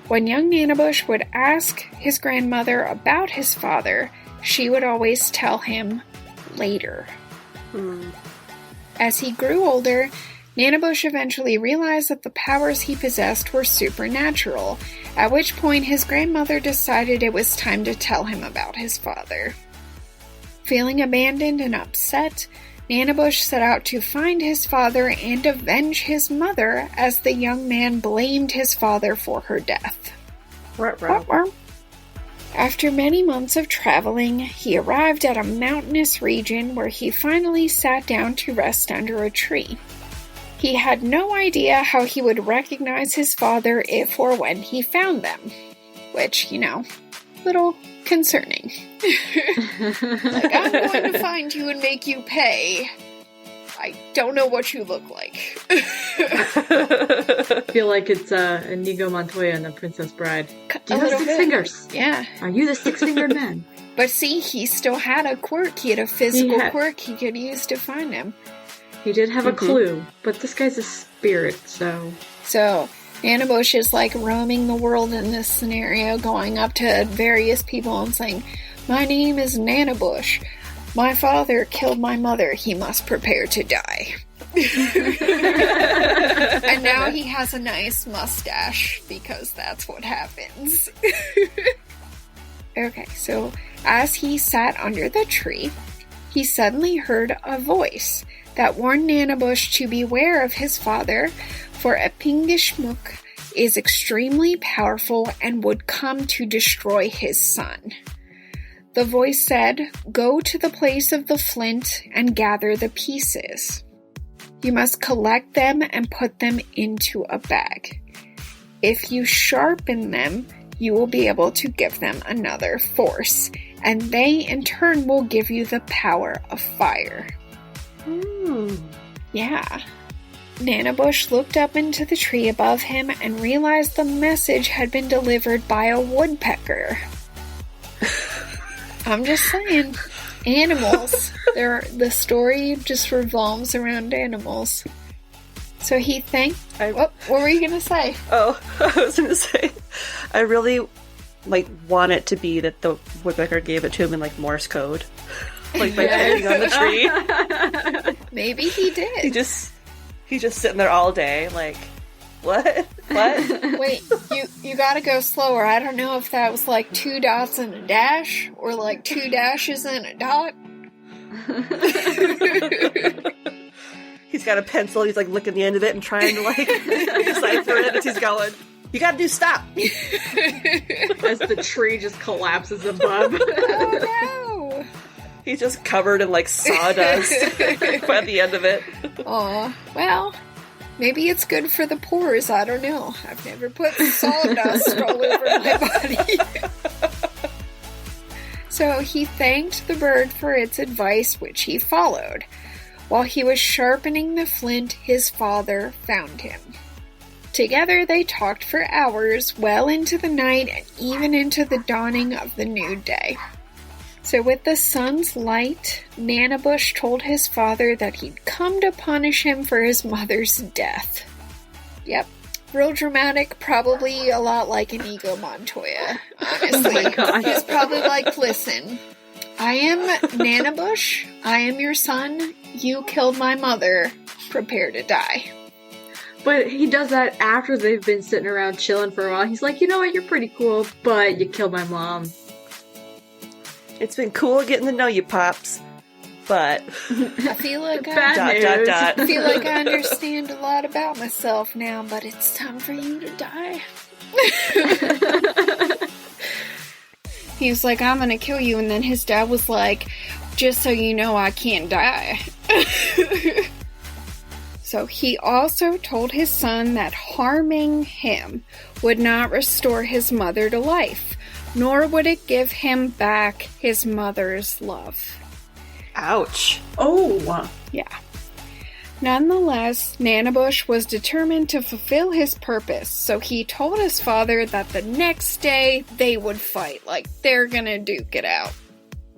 [SPEAKER 3] When young Nanabush would ask his grandmother about his father, she would always tell him later. As he grew older, Nanabush eventually realized that the powers he possessed were supernatural, at which point his grandmother decided it was time to tell him about his father. Feeling abandoned and upset, Nanabush set out to find his father and avenge his mother as the young man blamed his father for her death. After many months of traveling, he arrived at a mountainous region where he finally sat down to rest under a tree. He had no idea how he would recognize his father if or when he found them. Which, little concerning. Like, I'm going to find you and make you pay. I don't know what you look like.
[SPEAKER 4] I feel like it's Inigo Montoya and the Princess Bride. Do you have 6 fingers?
[SPEAKER 3] Yeah.
[SPEAKER 4] Are you the 6-fingered man?
[SPEAKER 3] But see, he still had a quirk. He had a physical quirk he could use to find him.
[SPEAKER 4] He did have a clue, but this guy's a spirit, so...
[SPEAKER 3] So, Nana Bush is like roaming the world in this scenario, going up to various people and saying, "My name is Nana Bush. My father killed my mother. He must prepare to die." And now he has a nice mustache, because that's what happens. Okay, so as he sat under the tree, he suddenly heard a voice that warned Nana Bush to beware of his father, for a Pingishmuk is extremely powerful and would come to destroy his son. The voice said, "Go to the place of the flint and gather the pieces. You must collect them and put them into a bag. If you sharpen them, you will be able to give them another force, and they in turn will give you the power of fire." Yeah. Nana Bush looked up into the tree above him and realized the message had been delivered by a woodpecker. I'm just saying. Animals. The story just revolves around animals. So he thanked... what were you going to say?
[SPEAKER 5] Oh, I was going to say, I really, want it to be that the woodpecker gave it to him in, Morse code. By pounding on the tree.
[SPEAKER 3] Maybe he did.
[SPEAKER 5] He's just sitting there all day, what? What?
[SPEAKER 3] Wait, you gotta go slower. I don't know if that was 2 dots and a dash, or 2 dashes and a dot.
[SPEAKER 5] He's got a pencil, he's licking the end of it and trying to decipher it as he's going. You gotta do stop!
[SPEAKER 4] As the tree just collapses above.
[SPEAKER 3] Oh no!
[SPEAKER 5] He's just covered in sawdust by the end of it.
[SPEAKER 3] Aw, well, maybe it's good for the pores, I don't know. I've never put sawdust all over my body. So he thanked the bird for its advice, which he followed. While he was sharpening the flint, his father found him. Together they talked for hours, well into the night and even into the dawning of the new day. So with the sun's light, Nana Bush told his father that he'd come to punish him for his mother's death. Yep, real dramatic, probably a lot like Inigo Montoya, honestly. He's probably "Listen, I am Nana Bush, I am your son, you killed my mother, prepare to die."
[SPEAKER 4] But he does that after they've been sitting around chilling for a while. He's like, "You know what, you're pretty cool, but you killed my mom.
[SPEAKER 5] It's been cool getting to know you, Pops, but..."
[SPEAKER 3] I feel like
[SPEAKER 5] I
[SPEAKER 3] feel like I understand a lot about myself now, but it's time for you to die. He was like, "I'm gonna kill you," and then his dad was like, "Just so you know, I can't die." So he also told his son that harming him would not restore his mother to life, nor would it give him back his mother's love.
[SPEAKER 5] Ouch.
[SPEAKER 4] Oh.
[SPEAKER 3] Yeah. Nonetheless, Nana Bush was determined to fulfill his purpose, so he told his father that the next day they would fight, they're gonna duke it out.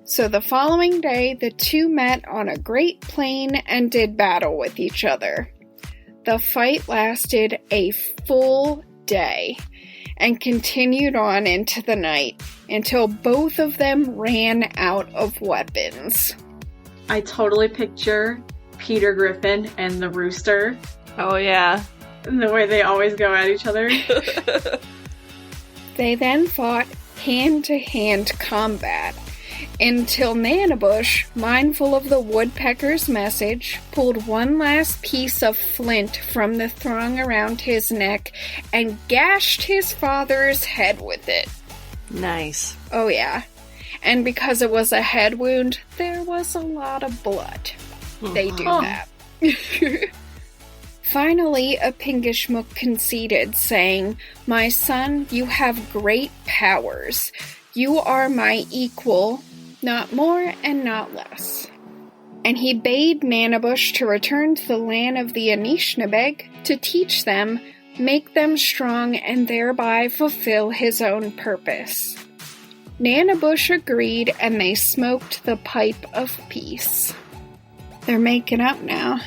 [SPEAKER 3] So the following day, the two met on a great plain and did battle with each other. The fight lasted a full day and continued on into the night until both of them ran out of weapons.
[SPEAKER 4] I totally picture Peter Griffin and the rooster.
[SPEAKER 5] Oh, yeah.
[SPEAKER 4] And the way they always go at each other.
[SPEAKER 3] They then fought hand-to-hand combat until Nana Bush, mindful of the woodpecker's message, pulled one last piece of flint from the thong around his neck and gashed his father's head with it.
[SPEAKER 5] Nice.
[SPEAKER 3] Oh yeah. And because it was a head wound, there was a lot of blood. They do that. Finally, Apingishmuk conceded, saying, "My son, you have great powers. You are my equal, not more and not less." And he bade Nanabush to return to the land of the Anishinaabeg to teach them, make them strong, and thereby fulfill his own purpose. Nanabush agreed, and they smoked the pipe of peace. They're making up now.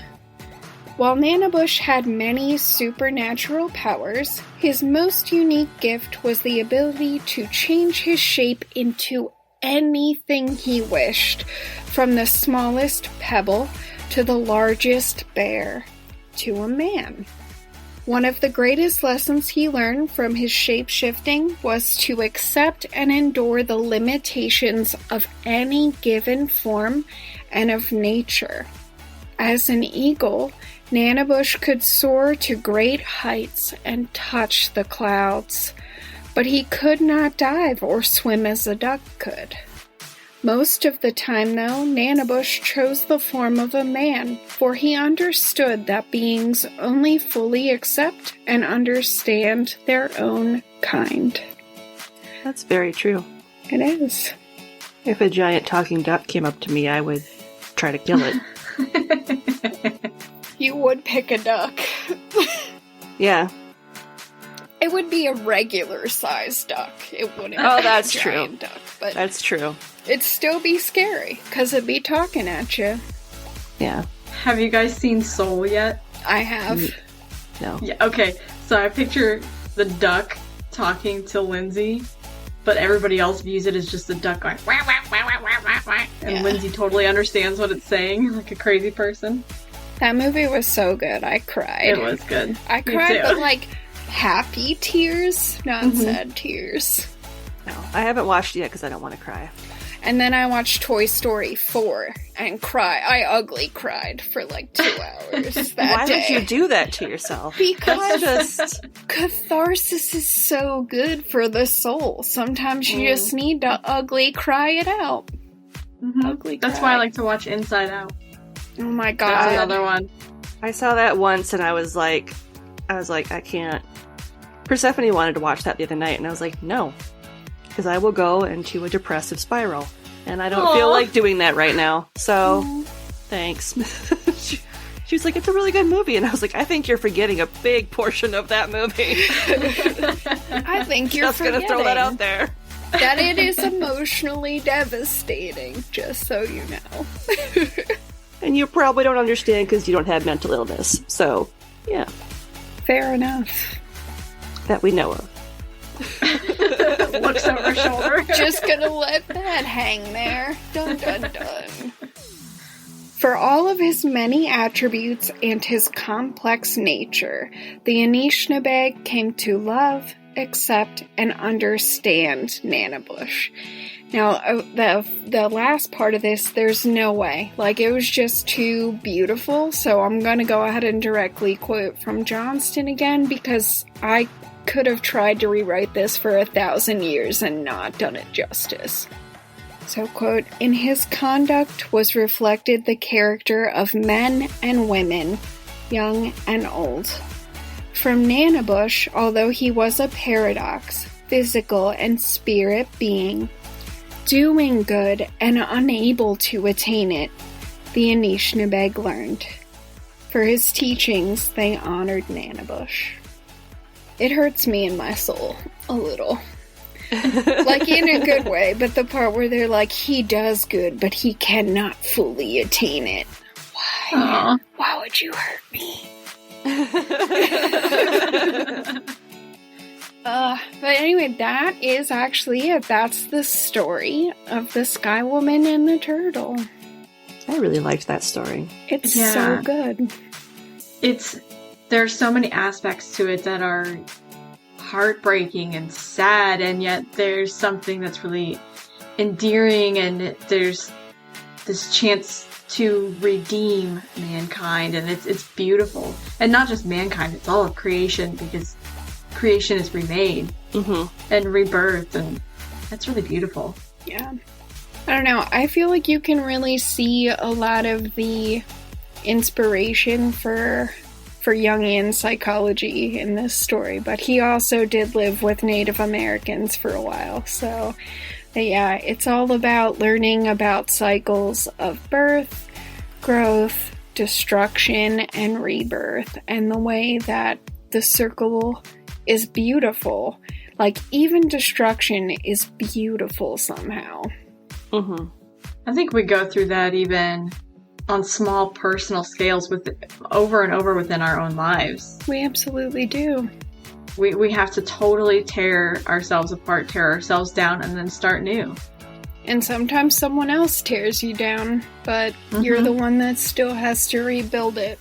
[SPEAKER 3] While Nanabush had many supernatural powers, his most unique gift was the ability to change his shape into anything he wished, from the smallest pebble to the largest bear to a man. One of the greatest lessons he learned from his shape-shifting was to accept and endure the limitations of any given form and of nature. As an eagle, Nanabush could soar to great heights and touch the clouds, but he could not dive or swim as a duck could. Most of the time, though, Nanabush chose the form of a man, for he understood that beings only fully accept and understand their own kind.
[SPEAKER 5] That's very true.
[SPEAKER 3] It is.
[SPEAKER 5] If a giant talking duck came up to me, I would try to kill it.
[SPEAKER 3] You would pick a duck.
[SPEAKER 5] Yeah.
[SPEAKER 3] It would be a regular-sized duck. It wouldn't be
[SPEAKER 5] that's
[SPEAKER 3] a giant duck. But
[SPEAKER 5] that's true.
[SPEAKER 3] It'd still be scary, because it'd be talking at you.
[SPEAKER 5] Yeah.
[SPEAKER 4] Have you guys seen Soul yet?
[SPEAKER 3] I have.
[SPEAKER 5] No.
[SPEAKER 4] Yeah, okay. So I picture the duck talking to Lindsay, but everybody else views it as just the duck going, wah, wah, wah, wah, wah, wah, wah. And Lindsay totally understands what it's saying, like a crazy person.
[SPEAKER 3] That movie was so good, I cried.
[SPEAKER 4] It was good.
[SPEAKER 3] I cried, but like happy tears, not sad tears.
[SPEAKER 5] No, I haven't watched it yet because I don't want to cry.
[SPEAKER 3] And then I watched Toy Story 4 and I ugly cried for like 2 hours that
[SPEAKER 5] Why
[SPEAKER 3] day.
[SPEAKER 5] would you do that to yourself?
[SPEAKER 3] Because
[SPEAKER 5] just
[SPEAKER 3] catharsis is so good for the soul. Sometimes you just need to ugly cry it out. Ugly cry.
[SPEAKER 4] That's why I like to watch Inside Out.
[SPEAKER 3] Oh my god.
[SPEAKER 4] That's another one.
[SPEAKER 5] I saw that once and I was like, I can't. Persephone wanted to watch that the other night and I was like, no. Because I will go into a depressive spiral. And I don't feel like doing that right now. So, thanks. She was like, it's a really good movie. And I was like, I think you're forgetting a big portion of that movie.
[SPEAKER 3] I think you're
[SPEAKER 5] just going to throw that out there.
[SPEAKER 3] That it is emotionally devastating, just so you know.
[SPEAKER 5] And you probably don't understand because you don't have mental illness. So, yeah.
[SPEAKER 3] Fair enough.
[SPEAKER 5] That we know of.
[SPEAKER 4] Looks over her shoulder.
[SPEAKER 3] Just gonna let that hang there. Dun dun dun. For all of his many attributes and his complex nature, the Anishinaabeg came to love, accept, and understand Nanabush. Now, the last part of this, there's no way. Like, it was just too beautiful, so I'm gonna go ahead and directly quote from Johnston again, because I could have tried to rewrite this for 1,000 years and not done it justice. So, quote, "In his conduct was reflected the character of men and women, young and old. From Nanabush, although he was a paradox, physical and spirit being, doing good and unable to attain it, the Anishinaabeg learned. For his teachings, they honored Nanabush." It hurts me in my soul, a little. Like, in a good way, but the part where they're like, he does good, but he cannot fully attain it. Why?
[SPEAKER 4] Aww.
[SPEAKER 3] Why would you hurt me? But anyway, that is actually it. That's the story of the Sky Woman and the Turtle.
[SPEAKER 5] I really liked that story.
[SPEAKER 3] It's so good.
[SPEAKER 4] There's so many aspects to it that are heartbreaking and sad, and yet there's something that's really endearing, and there's this chance to redeem mankind, and it's beautiful. And not just mankind, it's all of creation, because creation is remade and rebirth, and that's really beautiful.
[SPEAKER 3] Yeah. I don't know. I feel like you can really see a lot of the inspiration for for Jungian psychology in this story, but he also did live with Native Americans for a while. So, yeah, it's all about learning about cycles of birth, growth, destruction, and rebirth, and the way that the circle is beautiful. Like, even destruction is beautiful somehow.
[SPEAKER 5] Mm-hmm.
[SPEAKER 4] I think we go through that even on small personal scales with over and over within our own lives.
[SPEAKER 3] We absolutely do.
[SPEAKER 4] We have to totally tear ourselves apart, tear ourselves down, and then start new.
[SPEAKER 3] And sometimes someone else tears you down, but you're the one that still has to rebuild it.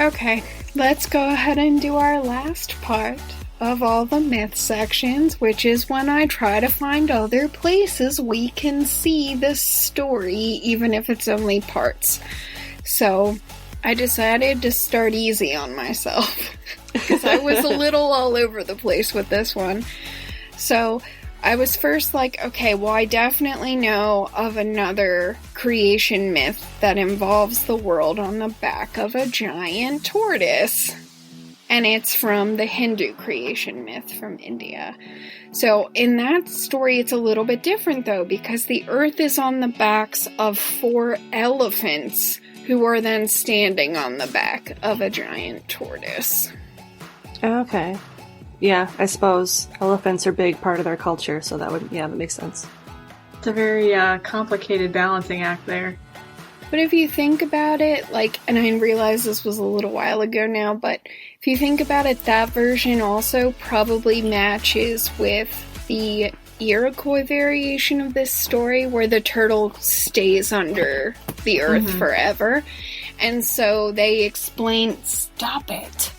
[SPEAKER 3] Okay, let's go ahead and do our last part of all the myth sections, which is when I try to find other places we can see this story, even if it's only parts. So I decided to start easy on myself, because I was a little all over the place with this one. So I was first like, okay, well, I definitely know of another creation myth that involves the world on the back of a giant tortoise. And it's from the Hindu creation myth from India. So in that story, it's a little bit different, though, because the earth is on the backs of 4 elephants who are then standing on the back of a giant tortoise.
[SPEAKER 5] Okay. Yeah, I suppose elephants are a big part of their culture, so that makes sense.
[SPEAKER 4] It's a very complicated balancing act there.
[SPEAKER 3] But if you think about it, like, and I realize this was a little while ago now, but if you think about it, that version also probably matches with the Iroquois variation of this story, where the turtle stays under the earth forever. And so they explain, stop it.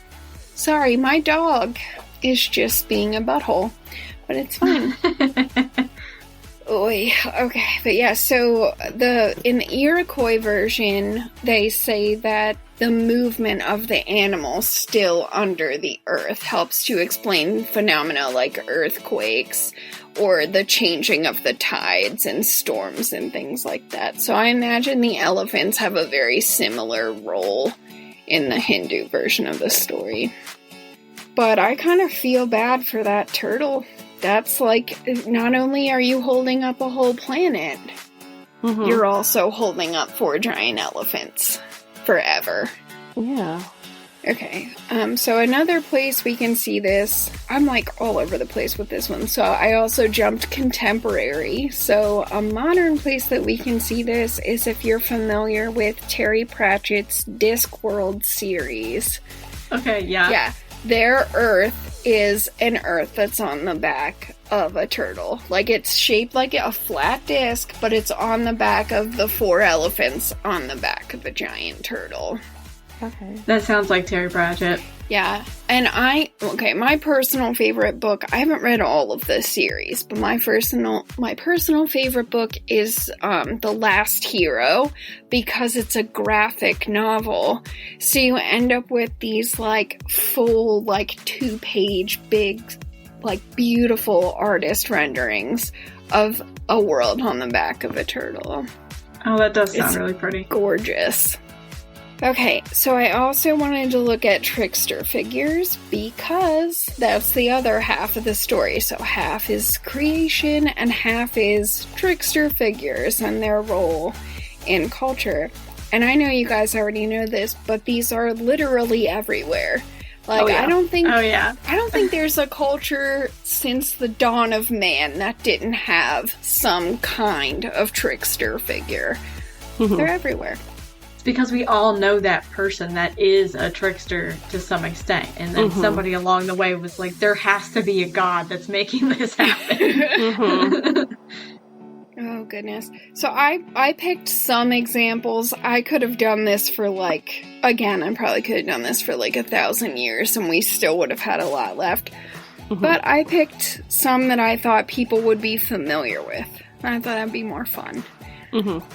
[SPEAKER 3] Sorry, my dog is just being a butthole, but it's fine. Oy, okay, but yeah, so in the Iroquois version, they say that the movement of the animal still under the earth helps to explain phenomena like earthquakes or the changing of the tides and storms and things like that. So I imagine the elephants have a very similar role in the Hindu version of the story. But I kind of feel bad for that turtle. That's like, not only are you holding up a whole planet, you're also holding up 4 giant elephants forever.
[SPEAKER 5] Yeah.
[SPEAKER 3] Okay, so another place we can see this, I'm like all over the place with this one, so I also jumped contemporary. So a modern place that we can see this is if you're familiar with Terry Pratchett's Discworld series.
[SPEAKER 4] Okay, yeah.
[SPEAKER 3] Yeah, their Earth is an Earth that's on the back of a turtle. Like, it's shaped like a flat disc, but it's on the back of the 4 elephants on the back of a giant turtle.
[SPEAKER 5] Okay.
[SPEAKER 4] That sounds like Terry Pratchett.
[SPEAKER 3] Yeah, and my personal favorite book, I haven't read all of the series, but my personal favorite book is The Last Hero, because it's a graphic novel. So you end up with these, like, full, like, 2-page, big, like, beautiful artist renderings of a world on the back of a turtle.
[SPEAKER 4] Oh, that does sound really pretty.
[SPEAKER 3] Gorgeous. Okay, so I also wanted to look at trickster figures, because that's the other half of the story. So half is creation and half is trickster figures and their role in culture. And I know you guys already know this, but these are literally everywhere. Like, I don't think there's a culture since the dawn of man that didn't have some kind of trickster figure. They're everywhere.
[SPEAKER 4] Because we all know that person that is a trickster to some extent. And then somebody along the way was like, there has to be a god that's making this happen.
[SPEAKER 3] Oh, goodness. So I picked some examples. I could have done this for, like, again, I probably could have done this for, like, 1,000 years, and we still would have had a lot left. But I picked some that I thought people would be familiar with. I thought that'd be more fun.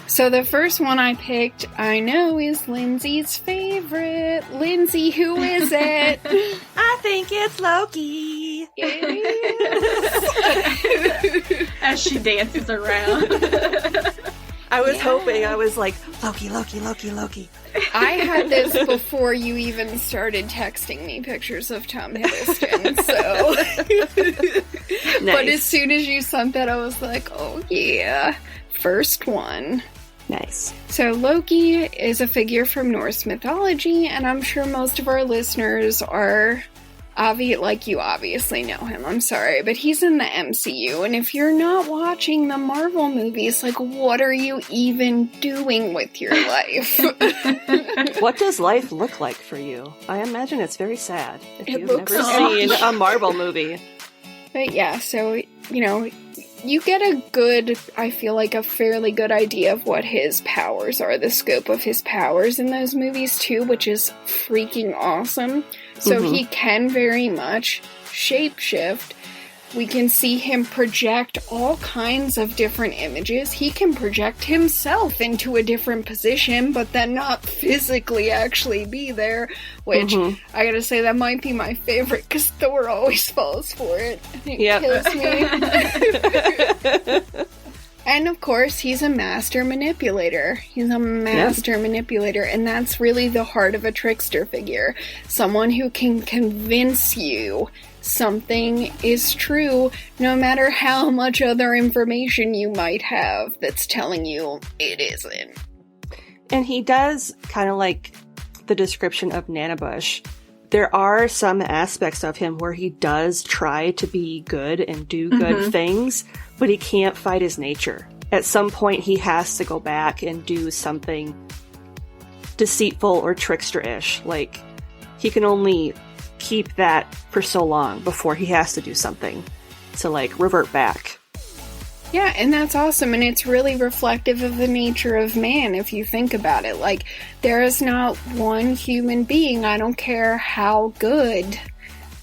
[SPEAKER 3] So the first one I picked, I know, is Lindsay's favorite. Lindsay, who is it?
[SPEAKER 5] I think it's Loki.
[SPEAKER 4] As she dances around.
[SPEAKER 5] I was hoping, I was like, Loki, Loki, Loki, Loki.
[SPEAKER 3] I had this before you even started texting me pictures of Tom Hiddleston, so...
[SPEAKER 5] Nice.
[SPEAKER 3] But as soon as you sent that, I was like, oh yeah, first one.
[SPEAKER 5] Nice.
[SPEAKER 3] So Loki is a figure from Norse mythology, and I'm sure most of our listeners are... you obviously know him, I'm sorry, but he's in the MCU, and if you're not watching the Marvel movies, like, what are you even doing with your life?
[SPEAKER 5] What does life look like for you? I imagine it's very sad if
[SPEAKER 3] It
[SPEAKER 5] you've
[SPEAKER 3] looks
[SPEAKER 5] never seen a Marvel movie.
[SPEAKER 3] But yeah, so, you know, you get a fairly good idea of what his powers are, the scope of his powers in those movies too, which is freaking awesome. So he can very much shapeshift. We can see him project all kinds of different images. He can project himself into a different position, but then not physically actually be there, which I gotta say that might be my favorite because Thor always falls for it. It kills me. And of course, he's a master manipulator. He's a master manipulator, and that's really the heart of a trickster figure. Someone who can convince you something is true, no matter how much other information you might have that's telling you it isn't.
[SPEAKER 5] And he does, kind of like the description of Nanabush, there are some aspects of him where he does try to be good and do good things, but he can't fight his nature. At some point, he has to go back and do something deceitful or trickster-ish. Like, he can only keep that for so long before he has to do something to, like, revert back.
[SPEAKER 3] Yeah, and that's awesome, and it's really reflective of the nature of man, if you think about it. Like, there is not one human being, I don't care how good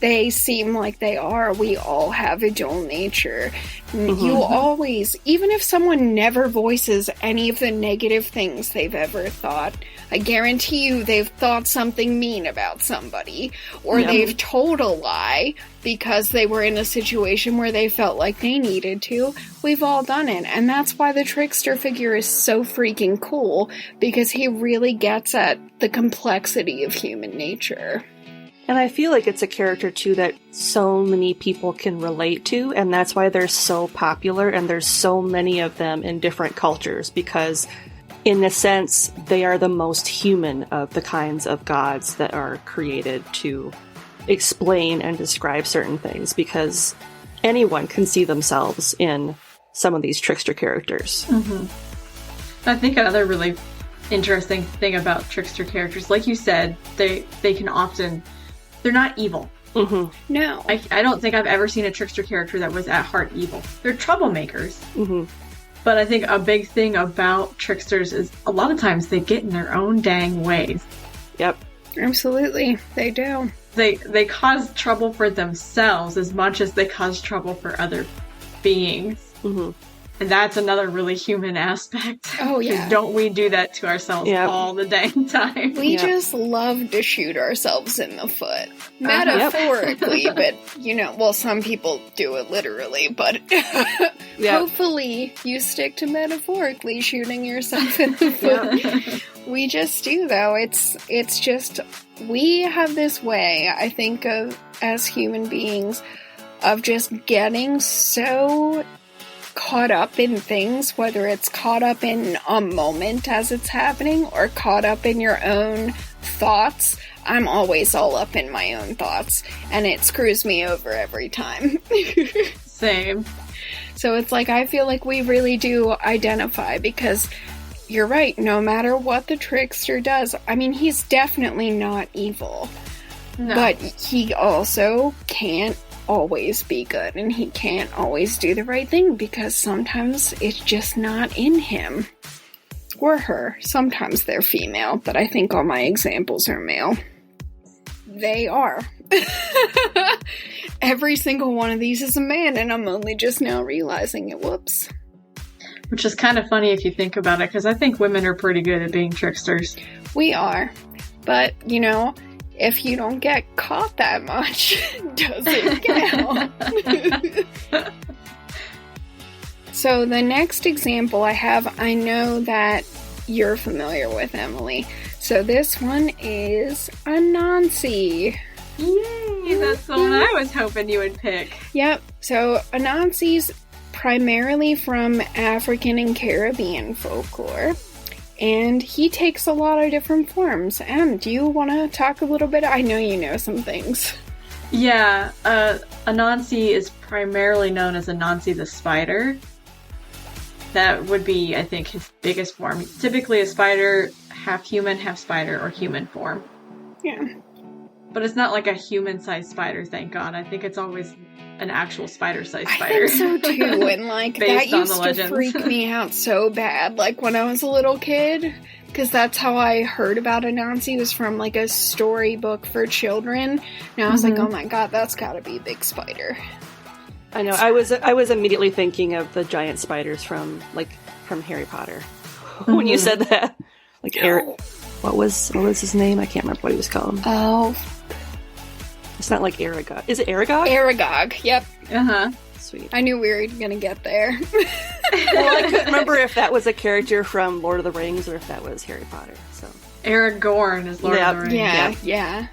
[SPEAKER 3] they seem like they are, we all have a dual nature. You always, even if someone never voices any of the negative things they've ever thought, I guarantee you they've thought something mean about somebody, or they've told a lie because they were in a situation where they felt like they needed to. We've all done it, and that's why the trickster figure is so freaking cool, because he really gets at the complexity of human nature.
[SPEAKER 5] And I feel like it's a character, too, that so many people can relate to, and that's why they're so popular, and there's so many of them in different cultures, because, in a sense, they are the most human of the kinds of gods that are created to explain and describe certain things, because anyone can see themselves in some of these trickster characters.
[SPEAKER 4] I think another really interesting thing about trickster characters, like you said, they can often... They're not evil.
[SPEAKER 3] No.
[SPEAKER 4] I don't think I've ever seen a trickster character that was at heart evil. They're troublemakers. But I think a big thing about tricksters is a lot of times they get in their own dang ways.
[SPEAKER 5] Yep.
[SPEAKER 3] Absolutely. They do.
[SPEAKER 4] They cause trouble for themselves as much as they cause trouble for other beings. And that's another really human aspect.
[SPEAKER 3] Oh, yeah.
[SPEAKER 4] Don't we do that to ourselves all the dang time?
[SPEAKER 3] We just love to shoot ourselves in the foot. Metaphorically, but, you know, well, some people do it literally, but hopefully you stick to metaphorically shooting yourself in the foot. We just do, though. It's just, we have this way, I think, of as human beings, of just getting so caught up in things, whether it's caught up in a moment as it's happening or caught up in your own thoughts. I'm always all up in my own thoughts, and it screws me over every time.
[SPEAKER 4] Same.
[SPEAKER 3] So it's like, I feel like we really do identify, because you're right, no matter what the trickster does, I mean, he's definitely not evil.
[SPEAKER 4] No.
[SPEAKER 3] But he also can't always be good, and he can't always do the right thing, because sometimes it's just not in him. Or her. Sometimes they're female, but I think all my examples are male. They are. Every single one of these is a man, and I'm only just now realizing it. Whoops.
[SPEAKER 4] Which is kind of funny if you think about it, because I think women are pretty good at being tricksters.
[SPEAKER 3] We are. But, you know, if you don't get caught that much, does it count? So the next example I have, I know that you're familiar with, Emily. So this one is Anansi.
[SPEAKER 4] Yay! That's the one I was hoping you would pick.
[SPEAKER 3] Yep. So Anansi's primarily from African and Caribbean folklore. And he takes a lot of different forms. Do you want to talk a little bit? I know you know some things.
[SPEAKER 4] Yeah, Anansi is primarily known as Anansi the spider. That would be, I think, his biggest form. Typically a spider, half human, half spider, or human form.
[SPEAKER 3] Yeah.
[SPEAKER 4] But it's not like a human-sized spider, thank God. I think it's always an actual spider-sized spider.
[SPEAKER 3] I think so too, and like that used to freak me out so bad. Like when I was a little kid, because that's how I heard about Anansi, was from like a storybook for children. And I was like, oh my god, that's got to be a big spider.
[SPEAKER 5] I know. I was immediately thinking of the giant spiders from Harry Potter. When you said that, like Eric, what was his name? I can't remember what he was called.
[SPEAKER 3] Oh.
[SPEAKER 5] It's not like Aragog. Is it Aragog?
[SPEAKER 3] Aragog, yep.
[SPEAKER 4] Uh-huh.
[SPEAKER 5] Sweet.
[SPEAKER 3] I knew we were going to get there.
[SPEAKER 5] Well, I couldn't remember if that was a character from Lord of the Rings or if that was Harry Potter. So
[SPEAKER 4] Aragorn is Lord of the Rings.
[SPEAKER 3] Yeah.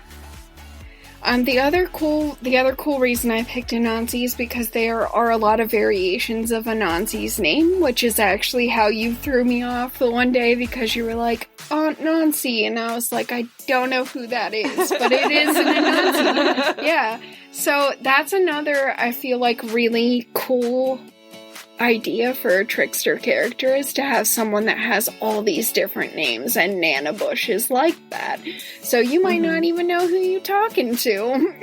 [SPEAKER 3] The other cool reason I picked Anansi is because there are a lot of variations of Anansi's name, which is actually how you threw me off the one day because you were like, Aunt Nancy, and I was like, I don't know who that is, but it is an Anansi. Yeah. So that's another, I feel like, really cool idea for a trickster character, is to have someone that has all these different names, and Nana Bush is like that. So you might not even know who you're talking to.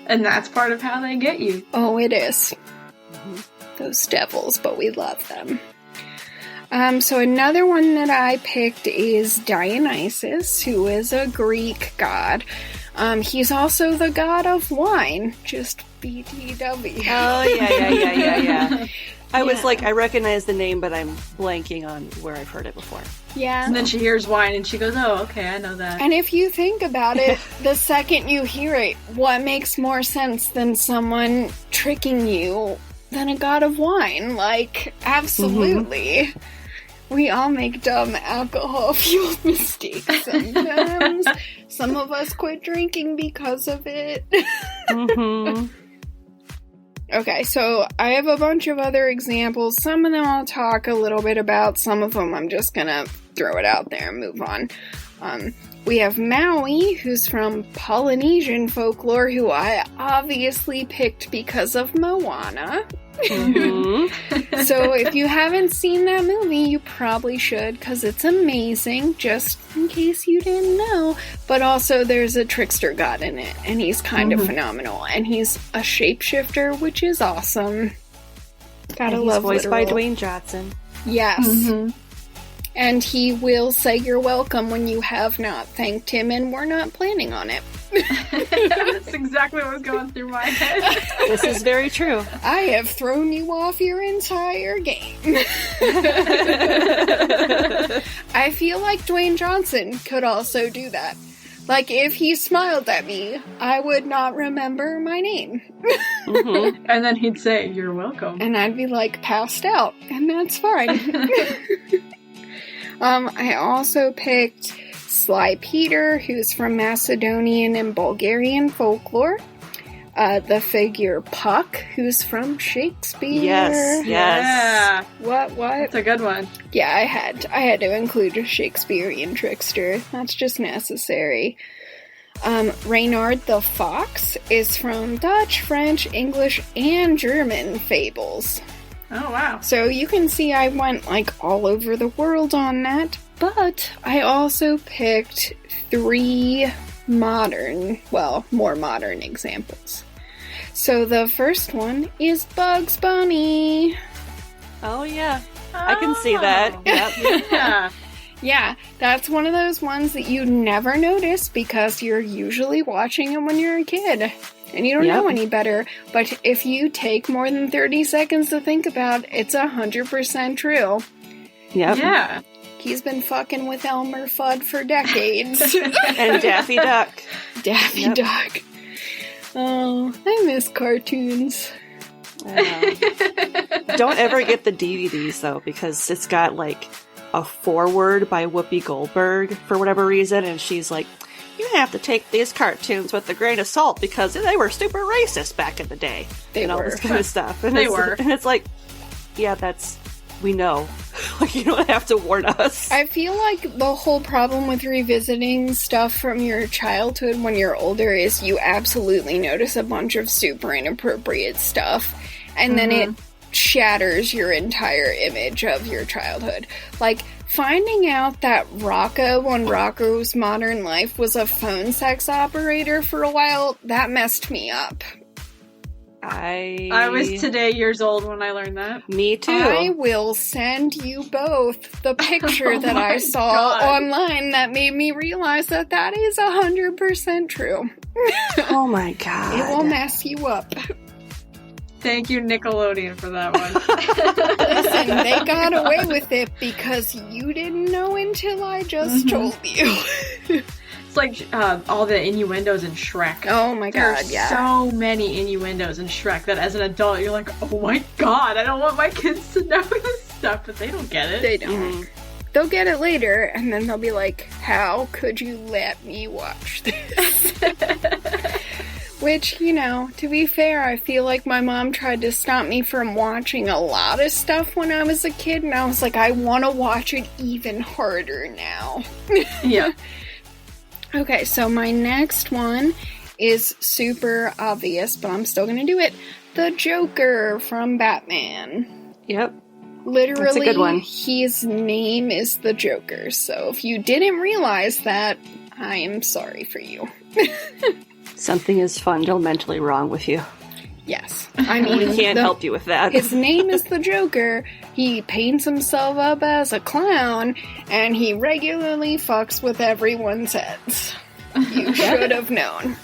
[SPEAKER 4] And that's part of how they get you.
[SPEAKER 3] Oh, it is. Those devils, but we love them. So another one that I picked is Dionysus, who is a Greek god. He's also the god of wine, just BTW.
[SPEAKER 5] Oh, yeah. I was like, I recognize the name, but I'm blanking on where I've heard it before.
[SPEAKER 3] Yeah.
[SPEAKER 4] And then she hears wine and she goes, oh, okay, I know that.
[SPEAKER 3] And if you think about it, the second you hear it, what makes more sense than someone tricking you than a god of wine? Like, absolutely. We all make dumb alcohol-fueled mistakes sometimes. Some of us quit drinking because of it. Okay, so I have a bunch of other examples. Some of them I'll talk a little bit about. Some of them I'm just gonna throw it out there and move on. We have Maui, who's from Polynesian folklore, who I obviously picked because of Moana. So if you haven't seen that movie, you probably should, because it's amazing, just in case you didn't know. But also there's a trickster god in it, and he's kind of phenomenal. And he's a shapeshifter, which is awesome. Gotta love
[SPEAKER 5] voiced by
[SPEAKER 3] literal.
[SPEAKER 5] Dwayne Johnson.
[SPEAKER 3] Yes. And he will say you're welcome when you have not thanked him, and we're not planning on it.
[SPEAKER 4] That's exactly what was going through my head.
[SPEAKER 5] This is very true.
[SPEAKER 3] I have thrown you off your entire game. I feel like Dwayne Johnson could also do that. Like, if he smiled at me, I would not remember my name.
[SPEAKER 4] And then he'd say, you're welcome.
[SPEAKER 3] And I'd be, like, passed out. And that's fine. I also picked Sly Peter, who's from Macedonian and Bulgarian folklore. The figure Puck, who's from Shakespeare.
[SPEAKER 5] Yes.
[SPEAKER 4] Yeah.
[SPEAKER 3] What?
[SPEAKER 4] That's a good one.
[SPEAKER 3] Yeah, I had to include a Shakespearean trickster. That's just necessary. Reynard the Fox is from Dutch, French, English, and German fables.
[SPEAKER 4] Oh, wow.
[SPEAKER 3] So you can see I went like all over the world on that, but I also picked 3 more modern examples. So the first one is Bugs Bunny.
[SPEAKER 5] Oh, yeah. I can see that. Yep.
[SPEAKER 4] Yeah.
[SPEAKER 3] Yeah, that's one of those ones that you never notice because you're usually watching it when you're a kid. And you don't know any better. But if you take more than 30 seconds to think about it, it's 100% true.
[SPEAKER 5] Yep.
[SPEAKER 4] Yeah.
[SPEAKER 3] He's been fucking with Elmer Fudd for decades.
[SPEAKER 5] And Daffy Duck.
[SPEAKER 3] Daffy Duck. Oh, I miss cartoons.
[SPEAKER 5] Don't ever get the DVDs, though, because it's got, like, a foreword by Whoopi Goldberg for whatever reason, and she's like, you have to take these cartoons with a grain of salt because they were super racist back in the day.
[SPEAKER 3] They
[SPEAKER 5] all
[SPEAKER 3] were.
[SPEAKER 5] this kind of stuff. And
[SPEAKER 4] They were.
[SPEAKER 5] And it's like, yeah, we know. Like, you don't have to warn us.
[SPEAKER 3] I feel like the whole problem with revisiting stuff from your childhood when you're older is you absolutely notice a bunch of super inappropriate stuff, and then it shatters your entire image of your childhood. Like, finding out that Rocco on Rocco's Modern Life was a phone sex operator for a while, that messed me up.
[SPEAKER 4] I was today years old when I learned that.
[SPEAKER 5] Me too.
[SPEAKER 3] I will send you both the picture that I saw online that made me realize that that is 100% true.
[SPEAKER 5] Oh my god.
[SPEAKER 3] It will mess you up.
[SPEAKER 4] Thank you, Nickelodeon, for that one.
[SPEAKER 3] Listen, they got away with it because you didn't know until I just told you.
[SPEAKER 4] It's like all the innuendos in Shrek.
[SPEAKER 3] Oh my god,
[SPEAKER 4] There's
[SPEAKER 3] yeah.
[SPEAKER 4] so many innuendos in Shrek that as an adult you're like, oh my god, I don't want my kids to know this stuff, but they don't get it.
[SPEAKER 3] They don't. They'll get it later, and then they'll be like, how could you let me watch this? Which, you know, to be fair, I feel like my mom tried to stop me from watching a lot of stuff when I was a kid, and I was like, I want to watch it even harder now.
[SPEAKER 4] Yeah.
[SPEAKER 3] Okay, so my next one is super obvious, but I'm still gonna do it. The Joker from Batman.
[SPEAKER 5] Yep.
[SPEAKER 3] Literally,
[SPEAKER 5] That's a good one.
[SPEAKER 3] his name is the Joker, so if you didn't realize that, I am sorry for you.
[SPEAKER 5] Something is fundamentally wrong with you.
[SPEAKER 3] Yes. I mean,
[SPEAKER 5] We can't help you with that.
[SPEAKER 3] his name is the Joker, he paints himself up as a clown, and he regularly fucks with everyone's heads. You should have known.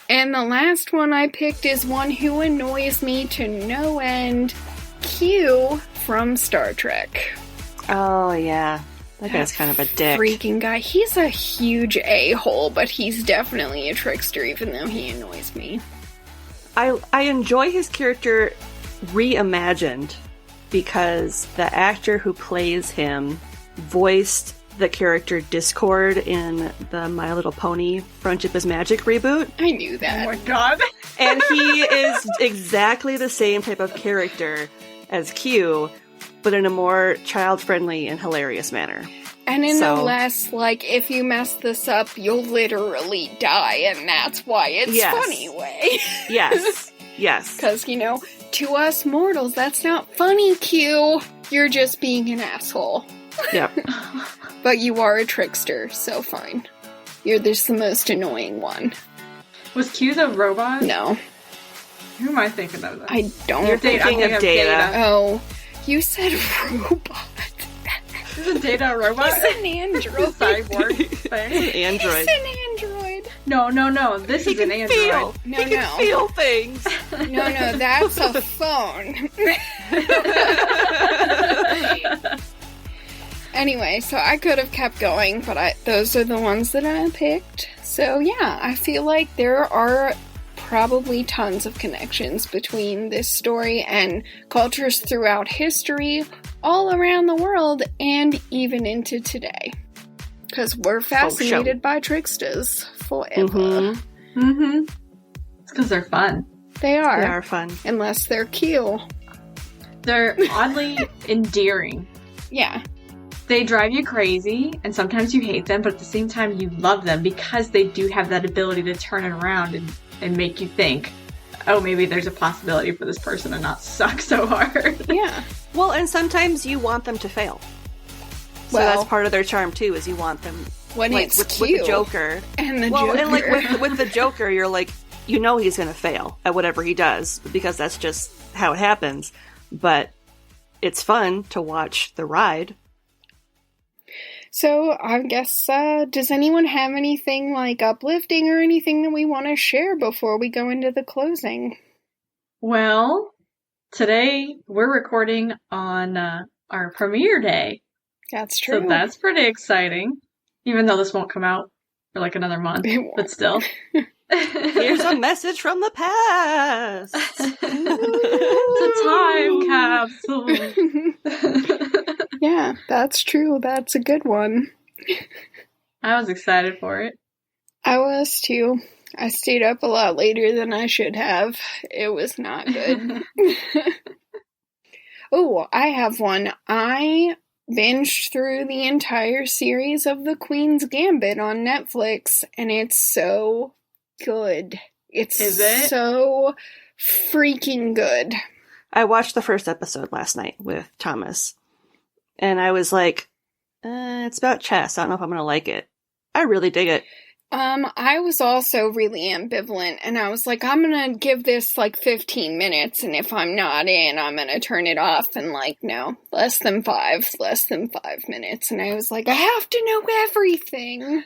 [SPEAKER 3] And the last one I picked is one who annoys me to no end, Q from Star Trek.
[SPEAKER 5] Oh, yeah. That guy's kind of a dick.
[SPEAKER 3] Freaking guy. He's a huge a-hole, but he's definitely a trickster, even though he annoys me.
[SPEAKER 5] I enjoy his character reimagined because the actor who plays him voiced the character Discord in the My Little Pony Friendship is Magic reboot.
[SPEAKER 3] I knew that.
[SPEAKER 4] Oh my god.
[SPEAKER 5] And he is exactly the same type of character as Q, but in a more child-friendly and hilarious manner.
[SPEAKER 3] And in a less, like, if you mess this up, you'll literally die, and that's why it's funny way.
[SPEAKER 5] Yes. Yes.
[SPEAKER 3] Because, you know, to us mortals, that's not funny, Q. You're just being an asshole.
[SPEAKER 5] Yep.
[SPEAKER 3] But you are a trickster, so fine. You're just the most annoying one.
[SPEAKER 4] Was Q the robot?
[SPEAKER 3] No.
[SPEAKER 4] Who am I thinking of?
[SPEAKER 3] I don't.
[SPEAKER 5] You're thinking of Data.
[SPEAKER 3] Oh, you said robot.
[SPEAKER 4] Isn't Data a robot?
[SPEAKER 3] He's an android.
[SPEAKER 4] Cyborg thing.
[SPEAKER 5] Android.
[SPEAKER 3] He's an android.
[SPEAKER 4] No. This is an android.
[SPEAKER 5] Feel.
[SPEAKER 3] No,
[SPEAKER 5] He can feel things.
[SPEAKER 3] No, that's a phone. Anyway, so I could have kept going, but those are the ones that I picked. So yeah, I feel like there are probably tons of connections between this story and cultures throughout history, all around the world, and even into today. Because we're fascinated by tricksters forever.
[SPEAKER 4] It's because they're fun.
[SPEAKER 3] They are.
[SPEAKER 5] They are fun.
[SPEAKER 3] Unless they're cute.
[SPEAKER 4] They're oddly endearing.
[SPEAKER 3] Yeah.
[SPEAKER 4] They drive you crazy, and sometimes you hate them, but at the same time you love them because they do have that ability to turn it around and make you think, oh, maybe there's a possibility for this person to not suck so hard.
[SPEAKER 3] Yeah.
[SPEAKER 5] Well, and sometimes you want them to fail. So
[SPEAKER 3] Well,
[SPEAKER 5] that's part of their charm too, is you want them
[SPEAKER 3] when
[SPEAKER 5] like
[SPEAKER 3] it's
[SPEAKER 5] with
[SPEAKER 3] cute.
[SPEAKER 5] the Joker.
[SPEAKER 3] And the
[SPEAKER 5] Well,
[SPEAKER 3] Joker.
[SPEAKER 5] and like with the Joker, you're like, you know he's gonna fail at whatever he does, because that's just how it happens. But it's fun to watch the ride.
[SPEAKER 3] So, I guess, does anyone have anything, like, uplifting or anything that we want to share before we go into the closing?
[SPEAKER 4] Well, today we're recording on our premiere day.
[SPEAKER 3] That's true.
[SPEAKER 4] So that's pretty exciting. Even though this won't come out for like another month.
[SPEAKER 3] It won't.
[SPEAKER 4] But still.
[SPEAKER 5] Here's a message from the past.
[SPEAKER 4] It's a time capsule.
[SPEAKER 3] Yeah, Yeah, that's true. That's a good one.
[SPEAKER 4] I was excited for it.
[SPEAKER 3] I was too. I stayed up a lot later than I should have. It was not good. Oh, I have one. I binged through the entire series of The Queen's Gambit on Netflix, and it's so good.
[SPEAKER 4] Is it?
[SPEAKER 3] So freaking good.
[SPEAKER 5] I watched the first episode last night with Thomas, and I was like, it's about chess. I don't know if I'm going to like it. I really dig it.
[SPEAKER 3] I was also really ambivalent, and I was like, I'm gonna give this, 15 minutes, and if I'm not in, I'm gonna turn it off, and no, less than 5 minutes, and I was like, I have to know everything!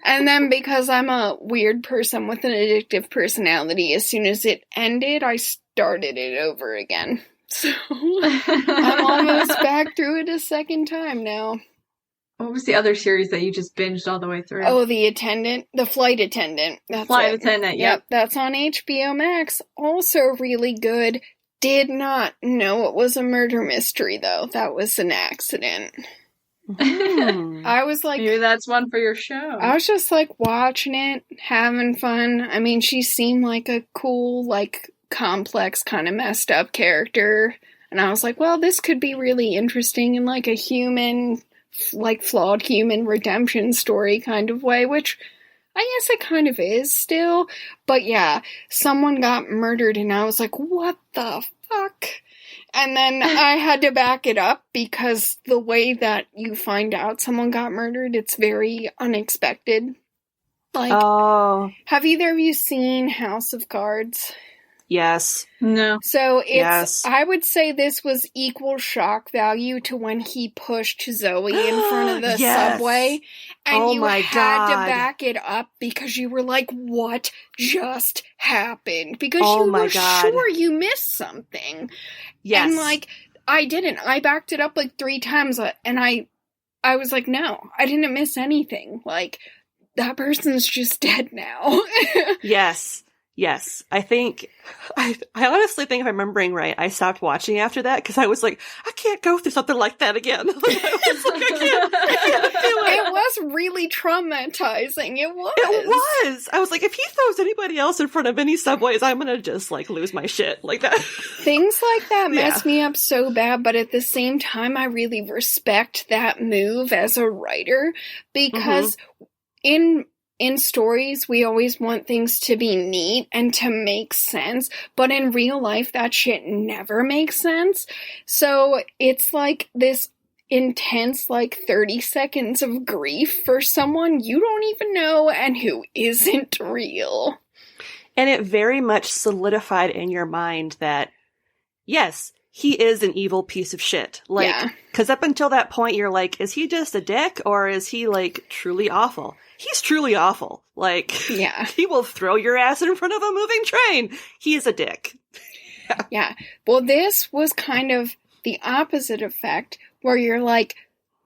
[SPEAKER 3] And then, because I'm a weird person with an addictive personality, as soon as it ended, I started it over again. So, I'm almost back through it a second time now.
[SPEAKER 4] What was the other series that you just binged all the way through?
[SPEAKER 3] Oh, the flight attendant. That's
[SPEAKER 4] Flight
[SPEAKER 3] it.
[SPEAKER 4] Attendant, yep.
[SPEAKER 3] That's on HBO Max. Also really good. Did not know it was a murder mystery, though. That was an accident. I was like...
[SPEAKER 4] Maybe that's one for your show.
[SPEAKER 3] I was just, watching it, having fun. I mean, she seemed like a cool, complex, kind of messed up character. And I was like, well, this could be really interesting in, a human... flawed human redemption story kind of way, which I guess it kind of is still. But yeah, someone got murdered and I was like, what the fuck? And then I had to back it up because the way that you find out someone got murdered, it's very unexpected. Have either of you seen House of Cards?
[SPEAKER 5] Yes.
[SPEAKER 4] No.
[SPEAKER 3] So it's,
[SPEAKER 5] yes.
[SPEAKER 3] I would say this was equal shock value to when he pushed Zoe in front of the subway. And you had to back it up because you were like, what just happened? Because you were sure you missed something.
[SPEAKER 5] Yes.
[SPEAKER 3] And I didn't. I backed it up 3 times and I was like, no, I didn't miss anything. That person's just dead now.
[SPEAKER 5] Yes. Yes, I honestly think if I'm remembering right, I stopped watching after that because I was like, I can't go through something like that again. I can't do it.
[SPEAKER 3] It was really traumatizing. It was.
[SPEAKER 5] It was. I was like, if he throws anybody else in front of any subways, I'm gonna just lose my shit like that.
[SPEAKER 3] Things like that mess me up so bad, but at the same time, I really respect that move as a writer because in stories, we always want things to be neat and to make sense, but in real life, that shit never makes sense. So it's this intense, 30 seconds of grief for someone you don't even know and who isn't real.
[SPEAKER 5] And it very much solidified in your mind that, yes, he is an evil piece of shit. Because up until that point, you're like, is he just a dick or is he truly awful? He's truly awful. He will throw your ass in front of a moving train. He is a dick.
[SPEAKER 3] Yeah. Well, this was kind of the opposite effect where you're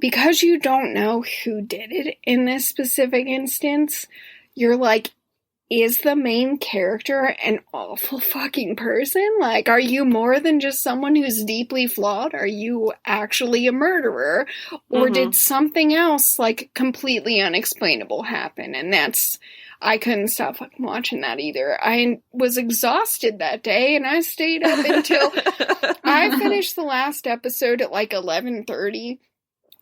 [SPEAKER 3] because you don't know who did it in this specific instance, you're is the main character an awful fucking person? Are you more than just someone who's deeply flawed? Are you actually a murderer? Or did something else, completely unexplainable happen? And I couldn't stop fucking watching that either. I was exhausted that day, and I stayed up until I finished the last episode at 11:30.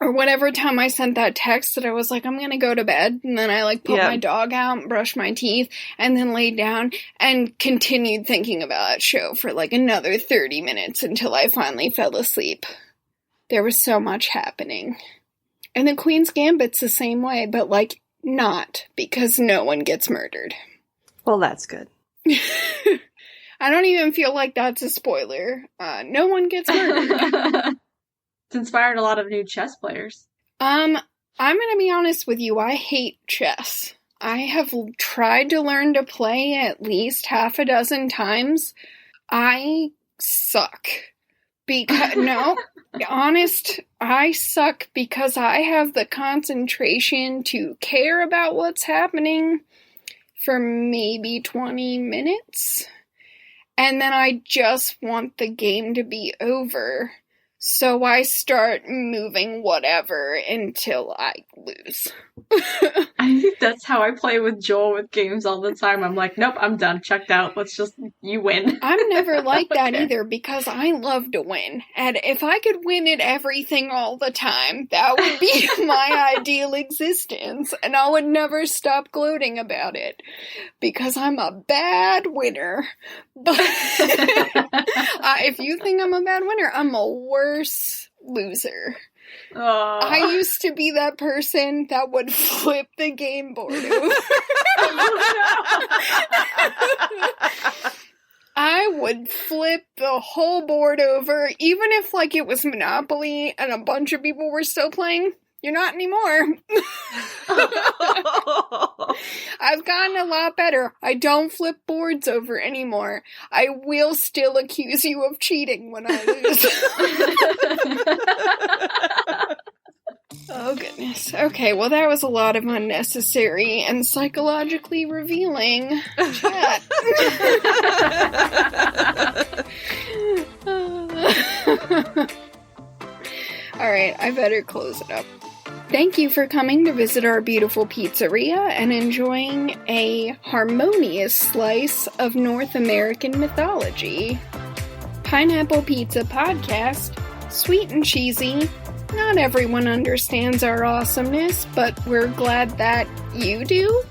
[SPEAKER 3] Or whatever time I sent that text that I was like, I'm gonna go to bed, and then I put my dog out and brushed my teeth, and then laid down and continued thinking about that show for another 30 minutes until I finally fell asleep. There was so much happening. And the Queen's Gambit's the same way, but not, because no one gets murdered.
[SPEAKER 5] Well, that's good.
[SPEAKER 3] I don't even feel like that's a spoiler. No one gets murdered.
[SPEAKER 4] It's inspired a lot of new chess players.
[SPEAKER 3] I'm gonna be honest with you, I hate chess. I have tried to learn to play at least half a dozen times. I suck. I suck because I have the concentration to care about what's happening for maybe 20 minutes. And then I just want the game to be over So I start moving whatever until I lose.
[SPEAKER 4] I think that's how I play with Joel with games all the time. I'm like, nope, I'm done. Checked out. You win.
[SPEAKER 3] I'm never like that either because I love to win. And if I could win at everything all the time, that would be my ideal existence. And I would never stop gloating about it because I'm a bad winner. But if you think I'm a bad winner, I'm a worse loser. I used to be that person that would flip the game board over. I would flip the whole board over, even if, like, it was Monopoly and a bunch of people were still playing. You're not anymore. I've gotten a lot better. I don't flip boards over anymore. I will still accuse you of cheating when I lose. Oh, goodness. Okay, well, that was a lot of unnecessary and psychologically revealing chat. Alright, I better close it up. Thank you for coming to visit our beautiful pizzeria and enjoying a harmonious slice of North American mythology. Pineapple Pizza Podcast, sweet and cheesy. Not everyone understands our awesomeness, but we're glad that you do? ?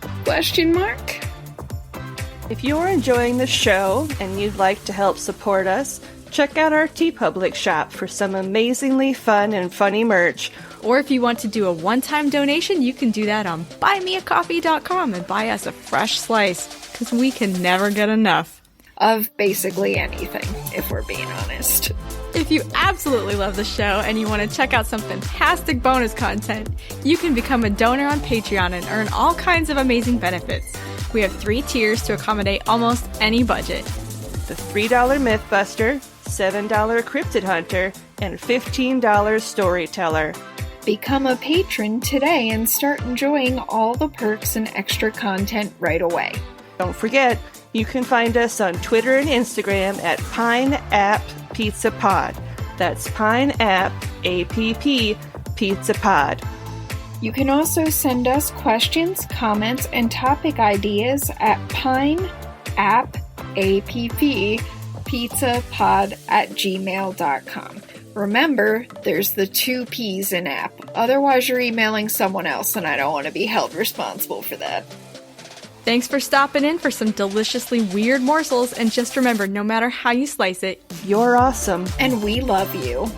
[SPEAKER 5] If you're enjoying the show and you'd like to help support us, check out our TeePublic shop for some amazingly fun and funny merch.
[SPEAKER 6] Or if you want to do a one-time donation, you can do that on buymeacoffee.com and buy us a fresh slice, because we can never get enough.
[SPEAKER 3] Of basically anything, if we're being honest.
[SPEAKER 6] If you absolutely love the show and you want to check out some fantastic bonus content, you can become a donor on Patreon and earn all kinds of amazing benefits. We have 3 tiers to accommodate almost any budget.
[SPEAKER 5] The $3 Mythbuster, $7 Cryptid Hunter, and $15 Storyteller.
[SPEAKER 3] Become a patron today and start enjoying all the perks and extra content right away.
[SPEAKER 5] Don't forget, you can find us on Twitter and Instagram at PineAppPizzaPod. That's PineApp, A-P-P, Pizza Pod.
[SPEAKER 3] You can also send us questions, comments, and topic ideas at pineapppizzapod@gmail.com. Remember, there's the 2 P's in app. Otherwise, you're emailing someone else, and I don't want to be held responsible for that.
[SPEAKER 6] Thanks for stopping in for some deliciously weird morsels, and just remember, no matter how you slice it,
[SPEAKER 5] you're awesome.
[SPEAKER 3] And we love you.